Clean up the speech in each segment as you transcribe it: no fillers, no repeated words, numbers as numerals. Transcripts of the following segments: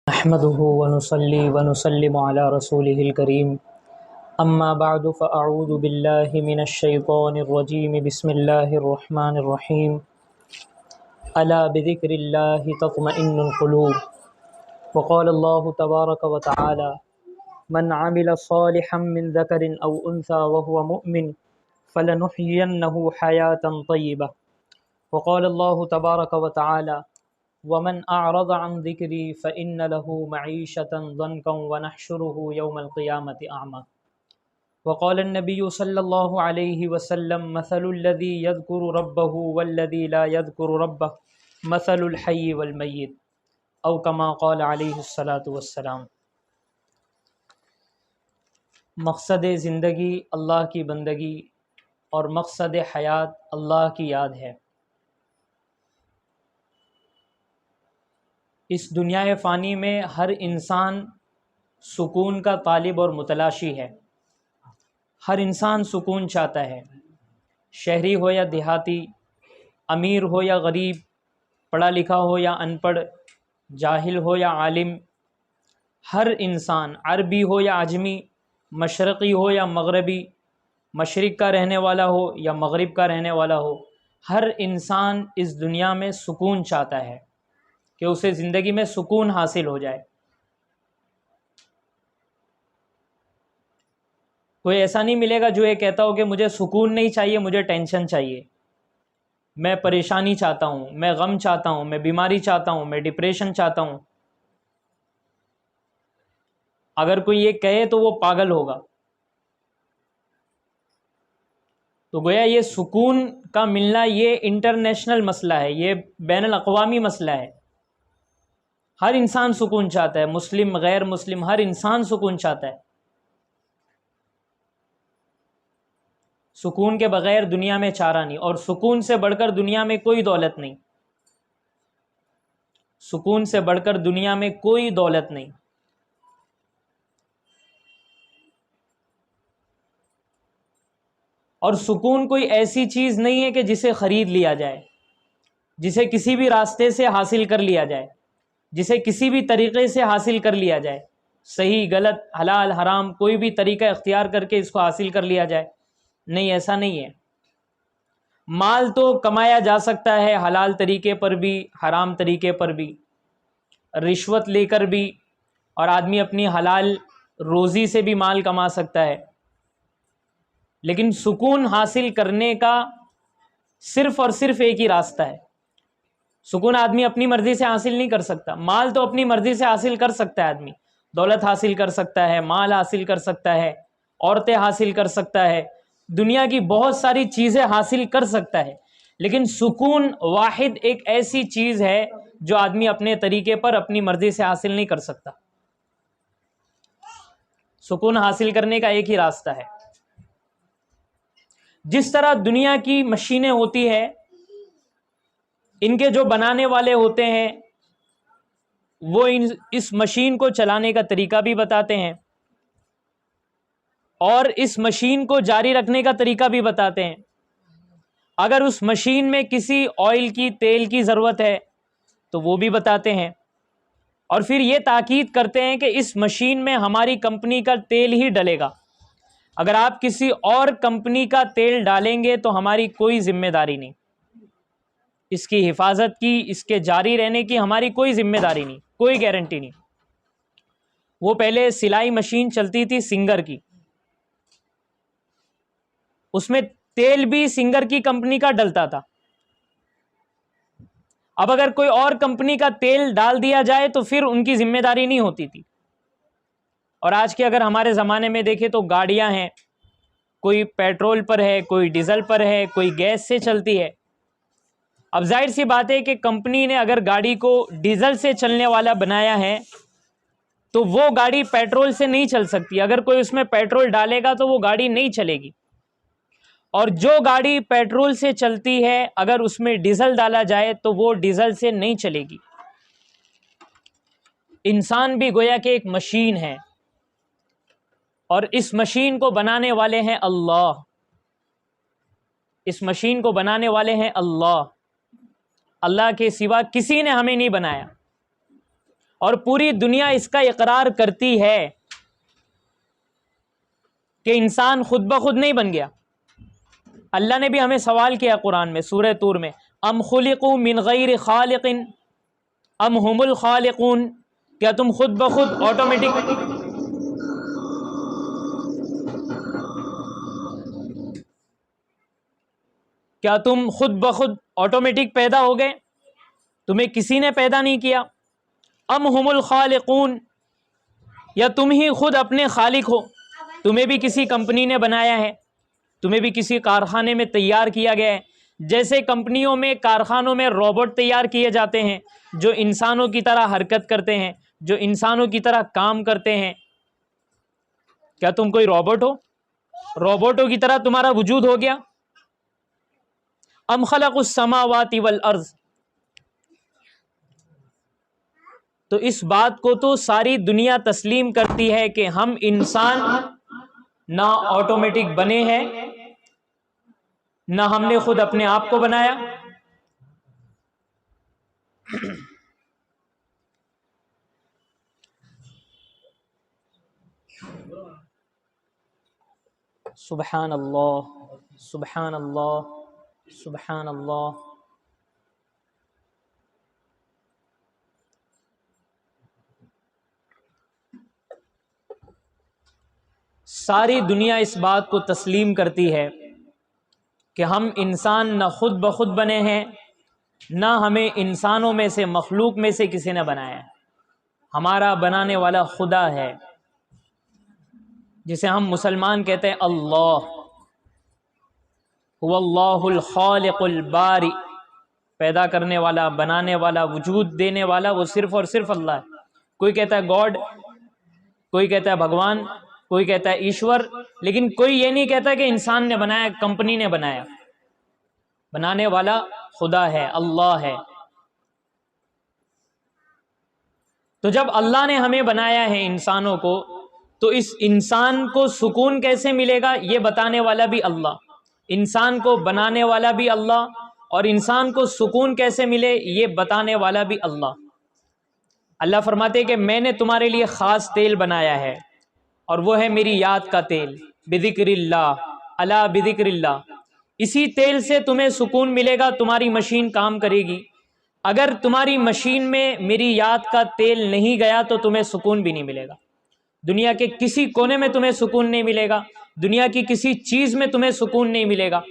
نحمده ونصلي ونسلم على رسوله الكريم اما بعد فاعوذ بالله من الشيطان الرجيم بسم الله الرحمن الرحيم الا بذكر الله تطمئن القلوب وقال الله تبارك وتعالى من عمل صالحا من ذكر او انثى وهو مؤمن فلنحيينه حياة طيبة وقال الله تبارك وتعالى ومن اعرض عن ذکری فإن له معیشة ضنکا ونحشره یوم القیامة اعمى وقال النبی صلی اللہ علیہ وسلم مثل الذی یذکر ربه والذی لا یذکر ربه مثل الحی والمیت او کما قال علیہ الصلاۃ والسلام۔ مقصد زندگی اللہ کی بندگی اور مقصد حیات اللہ کی یاد ہے۔ اس دنیا فانی میں ہر انسان سکون کا طالب اور متلاشی ہے۔ ہر انسان سکون چاہتا ہے، شہری ہو یا دیہاتی، امیر ہو یا غریب، پڑھا لکھا ہو یا ان پڑھ، جاہل ہو یا عالم، ہر انسان عربی ہو یا عجمی، مشرقی ہو یا مغربی، مشرق کا رہنے والا ہو یا مغرب کا رہنے والا ہو، ہر انسان اس دنیا میں سکون چاہتا ہے کہ اسے زندگی میں سکون حاصل ہو جائے۔ کوئی ایسا نہیں ملے گا جو یہ کہتا ہو کہ مجھے سکون نہیں چاہیے، مجھے ٹینشن چاہیے، میں پریشانی چاہتا ہوں، میں غم چاہتا ہوں، میں بیماری چاہتا ہوں، میں ڈپریشن چاہتا ہوں۔ اگر کوئی یہ کہے تو وہ پاگل ہوگا۔ تو گویا یہ سکون کا ملنا یہ انٹرنیشنل مسئلہ ہے، یہ بین الاقوامی مسئلہ ہے۔ ہر انسان سکون چاہتا ہے، مسلم غیر مسلم ہر انسان سکون چاہتا ہے۔ سکون کے بغیر دنیا میں چارہ نہیں، اور سکون سے بڑھ کر دنیا میں کوئی دولت نہیں۔ سکون سے بڑھ کر دنیا میں کوئی دولت نہیں۔ اور سکون کوئی ایسی چیز نہیں ہے کہ جسے خرید لیا جائے، جسے کسی بھی راستے سے حاصل کر لیا جائے، جسے کسی بھی طریقے سے حاصل کر لیا جائے، صحیح غلط حلال حرام کوئی بھی طریقہ اختیار کر کے اس کو حاصل کر لیا جائے، نہیں، ایسا نہیں ہے۔ مال تو کمایا جا سکتا ہے حلال طریقے پر بھی، حرام طریقے پر بھی، رشوت لے کر بھی، اور آدمی اپنی حلال روزی سے بھی مال کما سکتا ہے، لیکن سکون حاصل کرنے کا صرف اور صرف ایک ہی راستہ ہے۔ سکون آدمی اپنی مرضی سے حاصل نہیں کر سکتا۔ مال تو اپنی مرضی سے حاصل کر سکتا ہے، آدمی دولت حاصل کر سکتا ہے، مال حاصل کر سکتا ہے، عورتیں حاصل کر سکتا ہے، دنیا کی بہت ساری چیزیں حاصل کر سکتا ہے، لیکن سکون واحد ایک ایسی چیز ہے جو آدمی اپنے طریقے پر اپنی مرضی سے حاصل نہیں کر سکتا۔ سکون حاصل کرنے کا ایک ہی راستہ ہے۔ جس طرح دنیا کی مشینیں ہوتی ہے، ان کے جو بنانے والے ہوتے ہیں وہ اس مشین کو چلانے کا طریقہ بھی بتاتے ہیں، اور اس مشین کو جاری رکھنے کا طریقہ بھی بتاتے ہیں۔ اگر اس مشین میں کسی آئل کی، تیل کی ضرورت ہے تو وہ بھی بتاتے ہیں، اور پھر یہ تاکید کرتے ہیں کہ اس مشین میں ہماری کمپنی کا تیل ہی ڈلے گا، اگر آپ کسی اور کمپنی کا تیل ڈالیں گے تو ہماری کوئی ذمہ داری نہیں، اس کی حفاظت کی، اس کے جاری رہنے کی ہماری کوئی ذمہ داری نہیں، کوئی گارنٹی نہیں۔ وہ پہلے سلائی مشین چلتی تھی سنگر کی، اس میں تیل بھی سنگر کی کمپنی کا ڈلتا تھا۔ اب اگر کوئی اور کمپنی کا تیل ڈال دیا جائے تو پھر ان کی ذمہ داری نہیں ہوتی تھی۔ اور آج کے اگر ہمارے زمانے میں دیکھیں تو گاڑیاں ہیں، کوئی پیٹرول پر ہے، کوئی ڈیزل پر ہے، کوئی گیس سے چلتی ہے۔ اب ظاہر سی بات ہے کہ کمپنی نے اگر گاڑی کو ڈیزل سے چلنے والا بنایا ہے تو وہ گاڑی پیٹرول سے نہیں چل سکتی، اگر کوئی اس میں پیٹرول ڈالے گا تو وہ گاڑی نہیں چلے گی۔ اور جو گاڑی پیٹرول سے چلتی ہے اگر اس میں ڈیزل ڈالا جائے تو وہ ڈیزل سے نہیں چلے گی۔ انسان بھی گویا کہ ایک مشین ہے، اور اس مشین کو بنانے والے ہیں اللہ، اس مشین کو بنانے والے ہیں اللہ۔ اللہ کے سوا کسی نے ہمیں نہیں بنایا، اور پوری دنیا اس کا اقرار کرتی ہے کہ انسان خود بخود نہیں بن گیا۔ اللہ نے بھی ہمیں سوال کیا قرآن میں سورہ طور میں، ام خلقوا من غیر خالق ام هم الخالقون، کیا تم خود بخود آٹومیٹک پیدا ہو گئے؟ تمہیں کسی نے پیدا نہیں کیا؟ ام هم الخالقون، یا تم ہی خود اپنے خالق ہو؟ تمہیں بھی کسی کمپنی نے بنایا ہے، تمہیں بھی کسی کارخانے میں تیار کیا گیا ہے۔ جیسے کمپنیوں میں، کارخانوں میں روبوٹ تیار کیے جاتے ہیں جو انسانوں کی طرح حرکت کرتے ہیں، جو انسانوں کی طرح کام کرتے ہیں۔ کیا تم کوئی روبوٹ ہو؟ روبوٹوں کی طرح تمہارا وجود ہو گیا؟ ام خلق السماوات والارض، تو اس بات کو تو ساری دنیا تسلیم کرتی ہے کہ ہم انسان نہ آٹومیٹک بنے ہیں، نہ ہم نے خود اپنے آپ کو بنایا۔ سبحان اللہ، سبحان اللہ، سبحان اللہ۔ ساری دنیا اس بات کو تسلیم کرتی ہے کہ ہم انسان نہ خود بخود بنے ہیں، نہ ہمیں انسانوں میں سے، مخلوق میں سے کسی نے بنایا ہے۔ ہمارا بنانے والا خدا ہے، جسے ہم مسلمان کہتے ہیں اللہ، هو اللہ الخالق الباری، پیدا کرنے والا، بنانے والا، وجود دینے والا وہ صرف اور صرف اللہ ہے۔ کوئی کہتا ہے گاڈ، کوئی کہتا ہے بھگوان، کوئی کہتا ہے ایشور، لیکن کوئی یہ نہیں کہتا کہ انسان نے بنایا، کمپنی نے بنایا۔ بنانے والا خدا ہے، اللہ ہے۔ تو جب اللہ نے ہمیں بنایا ہے انسانوں کو، تو اس انسان کو سکون کیسے ملے گا یہ بتانے والا بھی اللہ، انسان کو بنانے والا بھی اللہ، اور انسان کو سکون کیسے ملے یہ بتانے والا بھی اللہ۔ اللہ فرماتے کہ میں نے تمہارے لیے خاص تیل بنایا ہے، اور وہ ہے میری یاد کا تیل، بذکر اللہ، الا بذکر اللہ۔ اسی تیل سے تمہیں سکون ملے گا، تمہاری مشین کام کرے گی۔ اگر تمہاری مشین میں میری یاد کا تیل نہیں گیا تو تمہیں سکون بھی نہیں ملے گا۔ دنیا کے کسی کونے میں تمہیں سکون نہیں ملے گا، دنیا کی کسی چیز میں تمہیں سکون نہیں ملے گا۔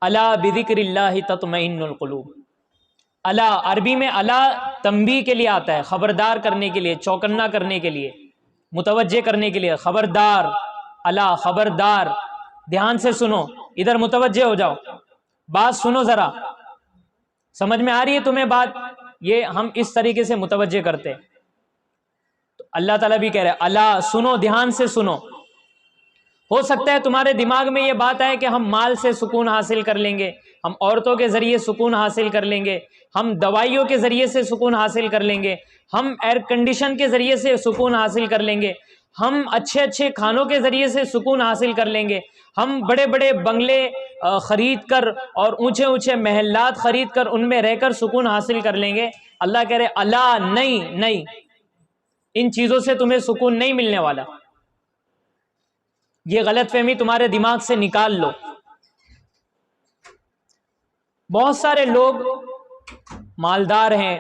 الا بذکر اللہ تطمئن القلوب۔ الا عربی میں الا تنبیہ کے لیے آتا ہے، خبردار کرنے کے لیے، چوکنا کرنے کے لیے، متوجہ کرنے کے لیے۔ خبردار، الا خبردار، دھیان سے سنو، ادھر متوجہ ہو جاؤ، بات سنو ذرا، سمجھ میں آ رہی ہے تمہیں بات؟ یہ ہم اس طریقے سے متوجہ کرتے ہیں۔ تو اللہ تعالیٰ بھی کہہ رہے الا، سنو، دھیان سے سنو۔ ہو سکتا ہے تمہارے دماغ میں یہ بات آئے کہ ہم مال سے سکون حاصل کر لیں گے، ہم عورتوں کے ذریعے سکون حاصل کر لیں گے، ہم دوائیوں کے ذریعے سے سکون حاصل کر لیں گے، ہم ایئر کنڈیشن کے ذریعے سے سکون حاصل کر لیں گے، ہم اچھے اچھے کھانوں کے ذریعے سے سکون حاصل کر لیں گے، ہم بڑے بڑے بنگلے خرید کر اور اونچے اونچے محلات خرید کر ان میں رہ کر سکون حاصل کر لیں گے۔ اللہ کہہ رہے الا، نہیں نہیں، ان چیزوں سے تمہیں سکون نہیں ملنے والا۔ یہ غلط فہمی تمہارے دماغ سے نکال لو۔ بہت سارے لوگ مالدار ہیں،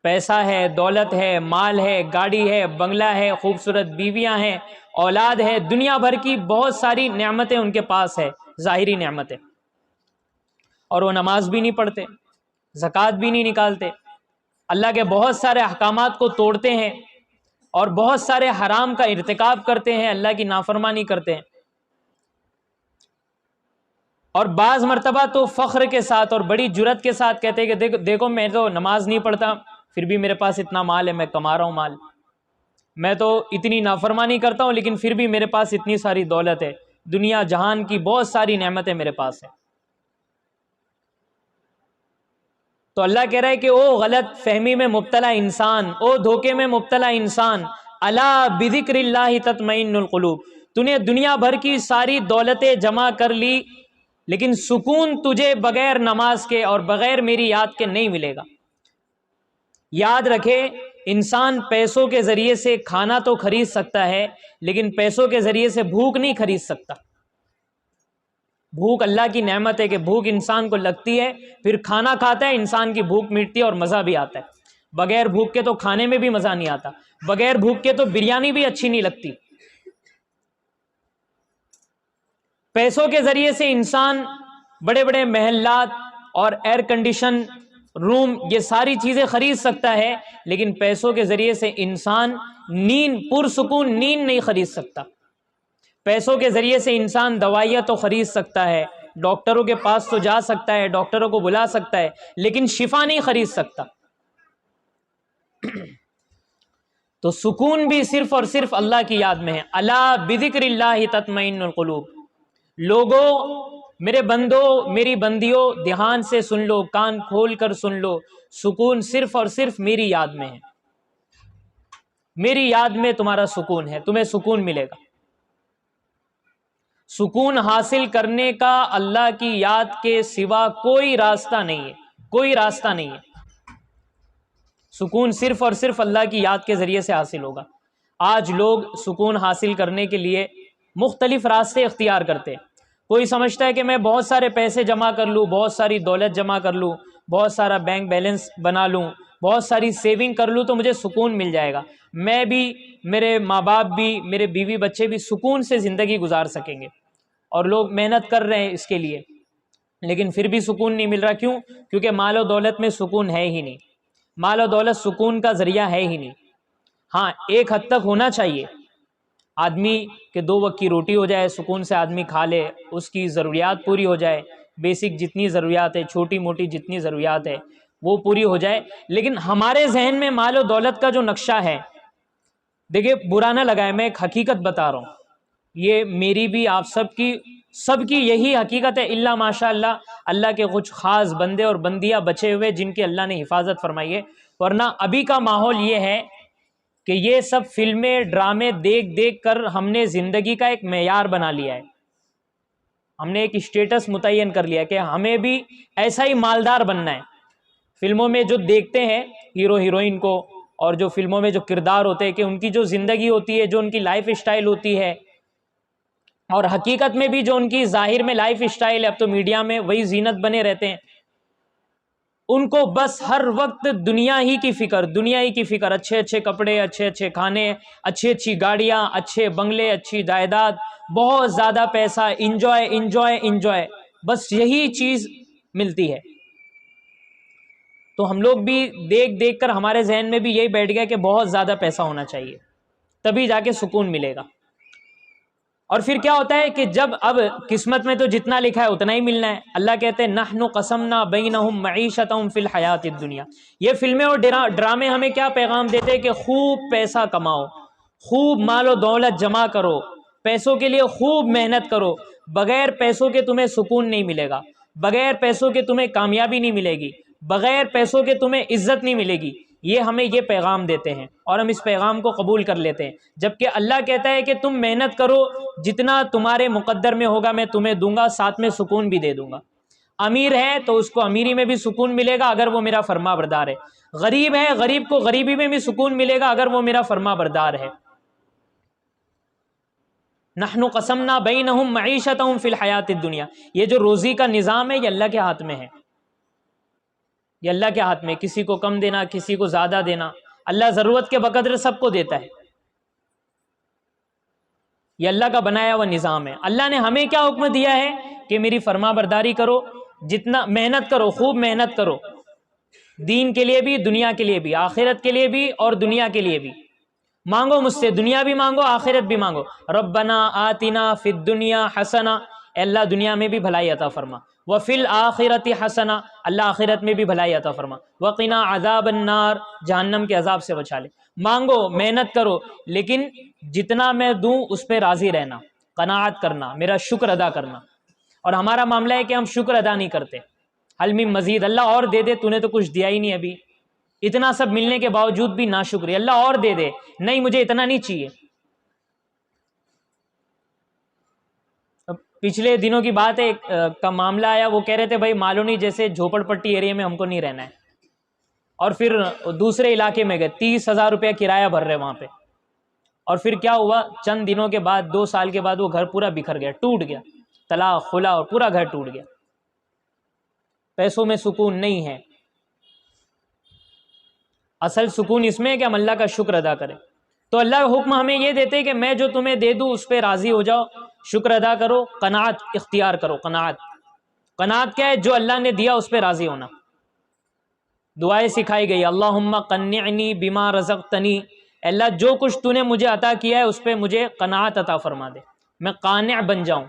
پیسہ ہے، دولت ہے، مال ہے، گاڑی ہے، بنگلہ ہے، خوبصورت بیویاں ہیں، اولاد ہے، دنیا بھر کی بہت ساری نعمتیں ان کے پاس ہے، ظاہری نعمتیں، اور وہ نماز بھی نہیں پڑھتے، زکوٰۃ بھی نہیں نکالتے، اللہ کے بہت سارے احکامات کو توڑتے ہیں، اور بہت سارے حرام کا ارتکاب کرتے ہیں، اللہ کی نافرمانی کرتے ہیں۔ اور بعض مرتبہ تو فخر کے ساتھ اور بڑی جرات کے ساتھ کہتے ہیں کہ دیکھو میں تو نماز نہیں پڑھتا، پھر بھی میرے پاس اتنا مال ہے، میں کما رہا ہوں مال، میں تو اتنی نافرمانی کرتا ہوں لیکن پھر بھی میرے پاس اتنی ساری دولت ہے، دنیا جہان کی بہت ساری نعمتیں میرے پاس ہیں۔ تو اللہ کہہ رہا ہے کہ او غلط فہمی میں مبتلا انسان، او دھوکے میں مبتلا انسان، الا بذکر اللہ تطمئن القلوب، تو نے دنیا بھر کی ساری دولتیں جمع کر لی لیکن سکون تجھے بغیر نماز کے اور بغیر میری یاد کے نہیں ملے گا۔ یاد رکھے، انسان پیسوں کے ذریعے سے کھانا تو خرید سکتا ہے، لیکن پیسوں کے ذریعے سے بھوک نہیں خرید سکتا۔ بھوک اللہ کی نعمت ہے کہ بھوک انسان کو لگتی ہے، پھر کھانا کھاتا ہے، انسان کی بھوک مٹتی ہے اور مزہ بھی آتا ہے۔ بغیر بھوک کے تو کھانے میں بھی مزہ نہیں آتا، بغیر بھوک کے تو بریانی بھی اچھی نہیں لگتی۔ پیسوں کے ذریعے سے انسان بڑے بڑے محلات اور ایئر کنڈیشن روم، یہ ساری چیزیں خرید سکتا ہے، لیکن پیسوں کے ذریعے سے انسان نیند، پرسکون نیند نہیں خرید سکتا۔ پیسوں کے ذریعے سے انسان دوائیاں تو خرید سکتا ہے، ڈاکٹروں کے پاس تو جا سکتا ہے، ڈاکٹروں کو بلا سکتا ہے، لیکن شفا نہیں خرید سکتا۔ تو سکون بھی صرف اور صرف اللہ کی یاد میں ہے۔ الا بذکر اللہ تطمئن القلوب۔ لوگوں، میرے بندوں، میری بندیوں، دھیان سے سن لو، کان کھول کر سن لو، سکون صرف اور صرف میری یاد میں ہے۔ میری یاد میں تمہارا سکون ہے، تمہیں سکون ملے گا۔ سکون حاصل کرنے کا اللہ کی یاد کے سوا کوئی راستہ نہیں ہے، کوئی راستہ نہیں ہے۔ سکون صرف اور صرف اللہ کی یاد کے ذریعے سے حاصل ہوگا۔ آج لوگ سکون حاصل کرنے کے لیے مختلف راستے اختیار کرتے ہیں۔ کوئی سمجھتا ہے کہ میں بہت سارے پیسے جمع کر لوں، بہت ساری دولت جمع کر لوں، بہت سارا بینک بیلنس بنا لوں، بہت ساری سیونگ کر لوں تو مجھے سکون مل جائے گا، میں بھی، میرے ماں باپ بھی، میرے بیوی بچے بھی سکون سے زندگی گزار سکیں گے۔ اور لوگ محنت کر رہے ہیں اس کے لیے، لیکن پھر بھی سکون نہیں مل رہا۔ کیوں؟ کیونکہ مال و دولت میں سکون ہے ہی نہیں۔ مال و دولت سکون کا ذریعہ ہے ہی نہیں۔ ہاں، ایک حد تک ہونا چاہیے، آدمی کے 2 وقت کی روٹی ہو جائے، سکون سے آدمی کھا لے، اس کی ضروریات پوری ہو جائے، بیسک جتنی ضروریات ہے، چھوٹی موٹی جتنی ضروریات ہے وہ پوری ہو جائے۔ لیکن ہمارے ذہن میں مال و دولت کا جو نقشہ ہے، دیکھیں برا نہ لگائے، میں ایک حقیقت بتا رہا ہوں، یہ میری بھی، آپ سب کی یہی حقیقت ہے، الا ماشاء اللہ، اللہ کے کچھ خاص بندے اور بندیاں بچے ہوئے جن کی اللہ نے حفاظت فرمائی ہے، ورنہ ابھی کا ماحول یہ ہے کہ یہ سب فلمیں، ڈرامے دیکھ دیکھ کر ہم نے زندگی کا ایک معیار بنا لیا ہے، ہم نے ایک اسٹیٹس متعین کر لیا کہ ہمیں بھی ایسا ہی مالدار بننا ہے۔ فلموں میں جو دیکھتے ہیں ہیرو ہیروئن کو، اور جو فلموں میں جو کردار ہوتے ہیں، کہ ان کی جو زندگی ہوتی ہے، جو ان کی لائف اسٹائل ہوتی ہے، اور حقیقت میں بھی جو ان کی ظاہر میں لائف اسٹائل ہے، اب تو میڈیا میں وہی زینت بنے رہتے ہیں، ان کو بس ہر وقت دنیا ہی کی فکر، دنیا ہی کی فکر، اچھے اچھے کپڑے، اچھے اچھے کھانے، اچھی اچھی گاڑیاں، اچھے بنگلے، اچھی جائیداد، بہت زیادہ پیسہ، انجوائے انجوائے انجوائے، بس یہی چیز ملتی ہے۔ تو ہم لوگ بھی دیکھ دیکھ کر ہمارے ذہن میں بھی یہی بیٹھ گیا کہ بہت زیادہ پیسہ ہونا چاہیے، تبھی جا کے سکون ملے گا۔ اور پھر کیا ہوتا ہے کہ جب اب قسمت میں تو جتنا لکھا ہے اتنا ہی ملنا ہے۔ اللہ کہتے ہیں نحن قسمنا بینہم معیشتہم فی الحیات الدنیا۔ یہ فلمیں اور ڈرامے ہمیں کیا پیغام دیتے ہیں کہ خوب پیسہ کماؤ، خوب مال و دولت جمع کرو، پیسوں کے لیے خوب محنت کرو، بغیر پیسوں کے تمہیں سکون نہیں ملے گا، بغیر پیسوں کے تمہیں کامیابی نہیں ملے گی، بغیر پیسوں کے تمہیں عزت نہیں ملے گی۔ یہ ہمیں یہ پیغام دیتے ہیں اور ہم اس پیغام کو قبول کر لیتے ہیں، جبکہ اللہ کہتا ہے کہ تم محنت کرو، جتنا تمہارے مقدر میں ہوگا میں تمہیں دوں گا، ساتھ میں سکون بھی دے دوں گا۔ امیر ہے تو اس کو امیری میں بھی سکون ملے گا اگر وہ میرا فرما بردار ہے، غریب ہے، غریب کو غریبی میں بھی سکون ملے گا اگر وہ میرا فرما بردار ہے۔ نحن قسمنا بینہم معیشتہم فی الحیات الدنیا۔ یہ جو روزی کا نظام ہے یہ اللہ کے ہاتھ میں ہے، یہ اللہ کے ہاتھ میں، کسی کو کم دینا، کسی کو زیادہ دینا، اللہ ضرورت کے بقدر سب کو دیتا ہے، یہ اللہ کا بنایا ہوا نظام ہے۔ اللہ نے ہمیں کیا حکم دیا ہے کہ میری فرما برداری کرو، جتنا محنت کرو، خوب محنت کرو، دین کے لیے بھی، دنیا کے لیے بھی، آخرت کے لیے بھی اور دنیا کے لیے بھی۔ مانگو مجھ سے، دنیا بھی مانگو، آخرت بھی مانگو۔ ربنا آتنا فی الدنیا حسنہ، اے اللہ دنیا میں بھی بھلائی عطا فرما، وفی الآخرۃ حسنہ، اللہ آخرت میں بھی بھلائی عطا فرما، وقنا عذاب النار، جہنم کے عذاب سے بچا لے۔ مانگو، محنت کرو، لیکن جتنا میں دوں اس پہ راضی رہنا، قناعت کرنا، میرا شکر ادا کرنا۔ اور ہمارا معاملہ ہے کہ ہم شکر ادا نہیں کرتے، حل من مزید، اللہ اور دے دے، تو نے تو کچھ دیا ہی نہیں ابھی، اتنا سب ملنے کے باوجود بھی ناشکری، اللہ اور دے دے، نہیں مجھے اتنا نہیں چاہیے۔ اب پچھلے دنوں کی بات ہے، ایک کا معاملہ آیا، وہ کہہ رہے تھے بھائی مالونی جیسے جھوپڑ پٹی ایریا میں ہم کو نہیں رہنا ہے، اور پھر دوسرے علاقے میں گئے، 30,000 روپیہ کرایہ بھر رہے وہاں پہ، اور پھر کیا ہوا، چند دنوں کے بعد 2 سال کے بعد وہ گھر پورا بکھر گیا، ٹوٹ گیا، طلاق خلا اور پورا گھر ٹوٹ گیا۔ پیسوں میں سکون نہیں ہے، اصل سکون اس میں ہے کہ ہم اللہ کا شکر ادا کریں۔ تو اللہ کا حکم ہمیں یہ دیتے ہیں کہ میں جو تمہیں دے دوں اس پہ راضی ہو جاؤ، شکر ادا کرو، قناعت اختیار کرو۔ قناعت کیا ہے؟ جو اللہ نے دیا اس پہ راضی ہونا۔ دعائیں سکھائی گئی، اللہم قنعنی بما رزقتنی، اللہ جو کچھ تو نے مجھے عطا کیا ہے اس پہ مجھے قناعت عطا فرما دے، میں قانع بن جاؤں،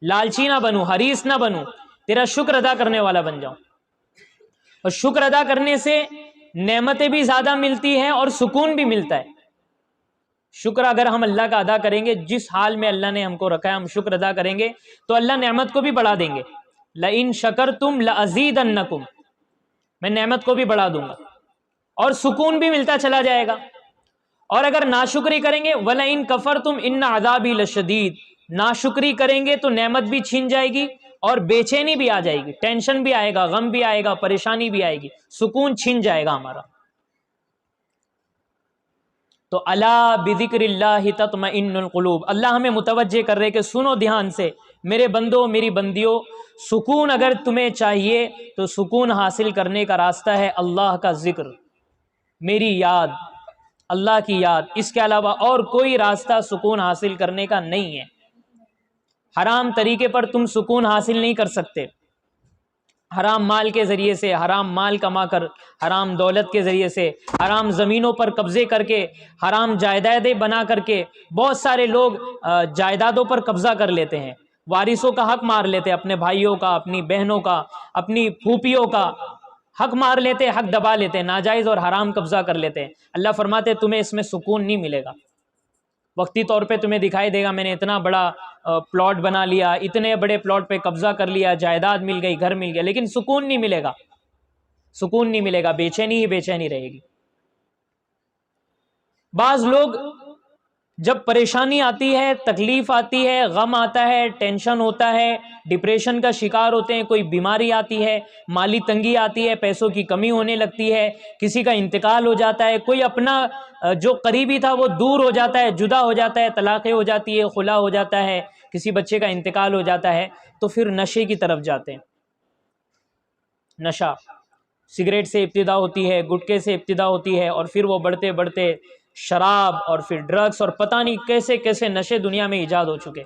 لالچی نہ بنوں، حریص نہ بنوں، تیرا شکر ادا کرنے والا بن جاؤں۔ اور شکر ادا کرنے سے نعمتیں بھی زیادہ ملتی ہیں اور سکون بھی ملتا ہے۔ شکر اگر ہم اللہ کا ادا کریں گے، جس حال میں اللہ نے ہم کو رکھا ہے ہم شکر ادا کریں گے تو اللہ نعمت کو بھی بڑھا دیں گے۔ لئن شکرتم لازیدنکم، میں نعمت کو بھی بڑھا دوں گا اور سکون بھی ملتا چلا جائے گا۔ اور اگر ناشکری کریں گے، وَلَئِن كَفَرْتُمْ إِنَّ عَذَابِي لَشَدِيدٌ، ناشکری کریں گے تو نعمت بھی چھین جائے گی اور بے چینی بھی آ جائے گی، ٹینشن بھی آئے گا، غم بھی آئے گا، پریشانی بھی آئے گی، سکون چھین جائے گا ہمارا۔ تو الا بذکر اللہ تطمئن القلوب، اللہ ہمیں متوجہ کر رہے کہ سنو دھیان سے میرے بندوں میری بندیوں، سکون اگر تمہیں چاہیے تو سکون حاصل کرنے کا راستہ ہے اللہ کا ذکر، میری یاد، اللہ کی یاد، اس کے علاوہ اور کوئی راستہ سکون حاصل کرنے کا نہیں ہے۔ حرام طریقے پر تم سکون حاصل نہیں کر سکتے، حرام مال کے ذریعے سے، حرام مال کما کر، حرام دولت کے ذریعے سے، حرام زمینوں پر قبضے کر کے، حرام جائیدادیں بنا کر کے، بہت سارے لوگ جائیدادوں پر قبضہ کر لیتے ہیں، وارثوں کا حق مار لیتے ہیں، اپنے بھائیوں کا، اپنی بہنوں کا، اپنی پھوپھیوں کا حق مار لیتے ہیں، حق دبا لیتے ہیں، ناجائز اور حرام قبضہ کر لیتے ہیں۔ اللہ فرماتے ہیں تمہیں اس میں سکون نہیں ملے گا، وقتی طور پہ تمہیں دکھائی دے گا میں نے اتنا بڑا پلاٹ بنا لیا، اتنے بڑے پلاٹ پہ قبضہ کر لیا، جائیداد مل گئی، گھر مل گیا، لیکن سکون نہیں ملے گا، سکون نہیں ملے گا، بے چینی ہی بے چینی رہے گی۔ بعض لوگ جب پریشانی آتی ہے، تکلیف آتی ہے، غم آتا ہے، ٹینشن ہوتا ہے، ڈپریشن کا شکار ہوتے ہیں، کوئی بیماری آتی ہے، مالی تنگی آتی ہے، پیسوں کی کمی ہونے لگتی ہے، کسی کا انتقال ہو جاتا ہے، کوئی اپنا جو قریبی تھا وہ دور ہو جاتا ہے، جدا ہو جاتا ہے، طلاقیں ہو جاتی ہے، خلا ہو جاتا ہے، کسی بچے کا انتقال ہو جاتا ہے، تو پھر نشے کی طرف جاتے ہیں۔ نشہ، سگریٹ سے ابتدا ہوتی ہے، گٹکے سے ابتدا ہوتی ہے، اور پھر وہ بڑھتے بڑھتے شراب اور پھر ڈرگس اور پتہ نہیں کیسے کیسے نشے دنیا میں ایجاد ہو چکے،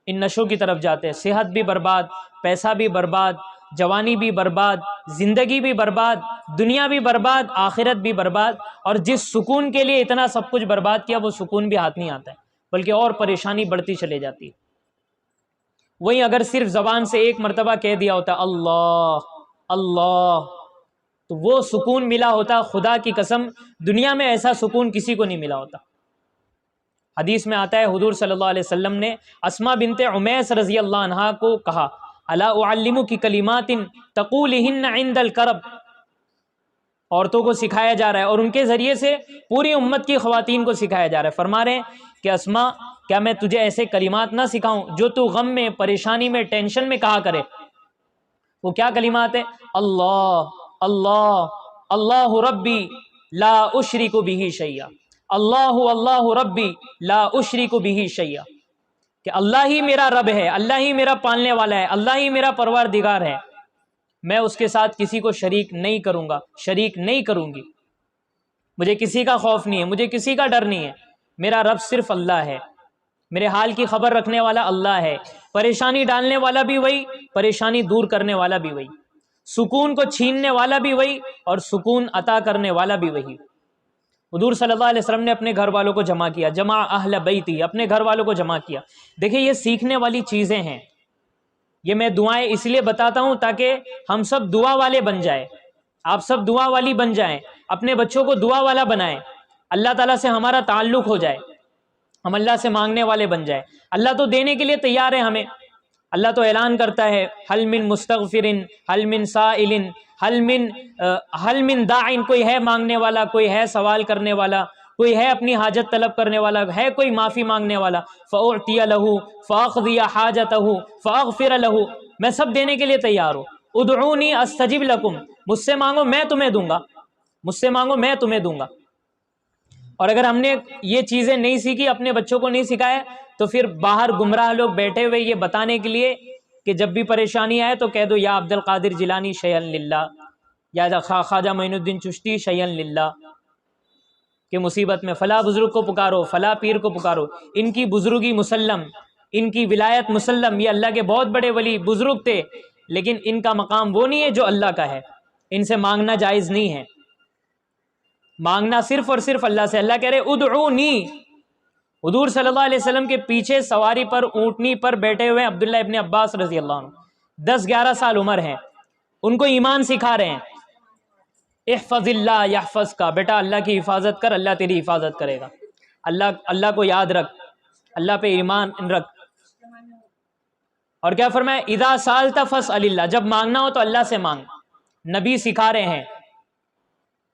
ان نشوں کی طرف جاتے ہیں، صحت بھی برباد، پیسہ بھی برباد، جوانی بھی برباد، زندگی بھی برباد، دنیا بھی برباد، آخرت بھی برباد، اور جس سکون کے لیے اتنا سب کچھ برباد کیا وہ سکون بھی ہاتھ نہیں آتا ہے، بلکہ اور پریشانی بڑھتی چلے جاتی ہے۔ وہیں اگر صرف زبان سے ایک مرتبہ کہہ دیا ہوتا اللہ اللہ تو وہ سکون ملا ہوتا، خدا کی قسم دنیا میں ایسا سکون کسی کو نہیں ملا ہوتا۔ حدیث میں آتا ہے حضور صلی اللہ علیہ وسلم نے اسماء بنت عمیس رضی اللہ عنہا کو کہا الا اعلمک کلمات تقولہن عند الکرب، عورتوں کو سکھایا جا رہا ہے اور ان کے ذریعے سے پوری امت کی خواتین کو سکھایا جا رہا ہے، فرما رہے ہیں کہ اسماء کیا میں تجھے ایسے کلمات نہ سکھاؤں جو تو غم میں، پریشانی میں، ٹینشن میں کہا کرے۔ وہ کیا کلمات ہیں؟ اللہ اللہ اللہ ربی لا اشرک بہ شیئا، اللہ اللہ ربی لا اشرک بہ شیئا، کہ اللہ ہی میرا رب ہے، اللہ ہی میرا پالنے والا ہے، اللہ ہی میرا پروردگار ہے، میں اس کے ساتھ کسی کو شریک نہیں کروں گا، شریک نہیں کروں گی، مجھے کسی کا خوف نہیں ہے، مجھے کسی کا ڈر نہیں ہے، میرا رب صرف اللہ ہے، میرے حال کی خبر رکھنے والا اللہ ہے، پریشانی ڈالنے والا بھی وہی، پریشانی دور کرنے والا بھی وہی، سکون کو چھیننے والا بھی وہی اور سکون عطا کرنے والا بھی وہی۔ حضور صلی اللہ علیہ وسلم نے اپنے گھر والوں کو جمع کیا، جمع اہل بیتی، اپنے گھر والوں کو جمع کیا۔ دیکھیں یہ سیکھنے والی چیزیں ہیں، یہ میں دعائیں اس لیے بتاتا ہوں تاکہ ہم سب دعا والے بن جائیں، آپ سب دعا والی بن جائیں، اپنے بچوں کو دعا والا بنائیں، اللہ تعالیٰ سے ہمارا تعلق ہو جائے، ہم اللہ سے مانگنے والے بن جائیں۔ اللہ تو دینے کے لیے تیار ہے ہمیں، اللہ تو اعلان کرتا ہے حل من مستغفر حل من سائل حل من داعٍ، کوئی ہے مانگنے والا، کوئی ہے سوال کرنے والا، کوئی ہے اپنی حاجت طلب کرنے والا، ہے کوئی معافی مانگنے والا، فَأُعْطِيَ لَهُ فَأَقْضِيَ حَاجَتَهُ فَأَغْفِرَ لَهُ، میں سب دینے کے لیے تیار ہوں. ادعونی استجب لکم، مجھ سے مانگو میں تمہیں دوں گا، مجھ سے مانگو میں تمہیں دوں گا. اور اگر ہم نے یہ چیزیں نہیں سیکھی، اپنے بچوں کو نہیں سکھایا، تو پھر باہر گمراہ لوگ بیٹھے ہوئے یہ بتانے کے لیے کہ جب بھی پریشانی آئے تو کہہ دو یا عبد القادر جیلانی شیئا للہ، یا خواجہ معین الدین چشتی شیئا للہ، کہ مصیبت میں فلاں بزرگ کو پکارو، فلاں پیر کو پکارو. ان کی بزرگی مسلم، ان کی ولایت مسلم، یہ اللہ کے بہت بڑے ولی بزرگ تھے، لیکن ان کا مقام وہ نہیں ہے جو اللہ کا ہے. ان سے مانگنا جائز نہیں ہے، مانگنا صرف اور صرف اللہ سے. اللہ کہہ رہے ادعونی. حضور صلی اللہ علیہ وسلم کے پیچھے سواری پر اونٹنی پر بیٹھے ہوئے عبداللہ ابن عباس رضی اللہ عنہ، 10-11 سال عمر ہیں، ان کو ایمان سکھا رہے ہیں. احفظ اللہ یحفظ کا، بیٹا اللہ کی حفاظت کر، اللہ تیری حفاظت کرے گا. اللہ کو یاد رکھ، اللہ پہ ایمان رکھ. اور کیا فرمایا اذا سالت فاسأل اللہ، جب مانگنا ہو تو اللہ سے مانگ. نبی سکھا رہے ہیں،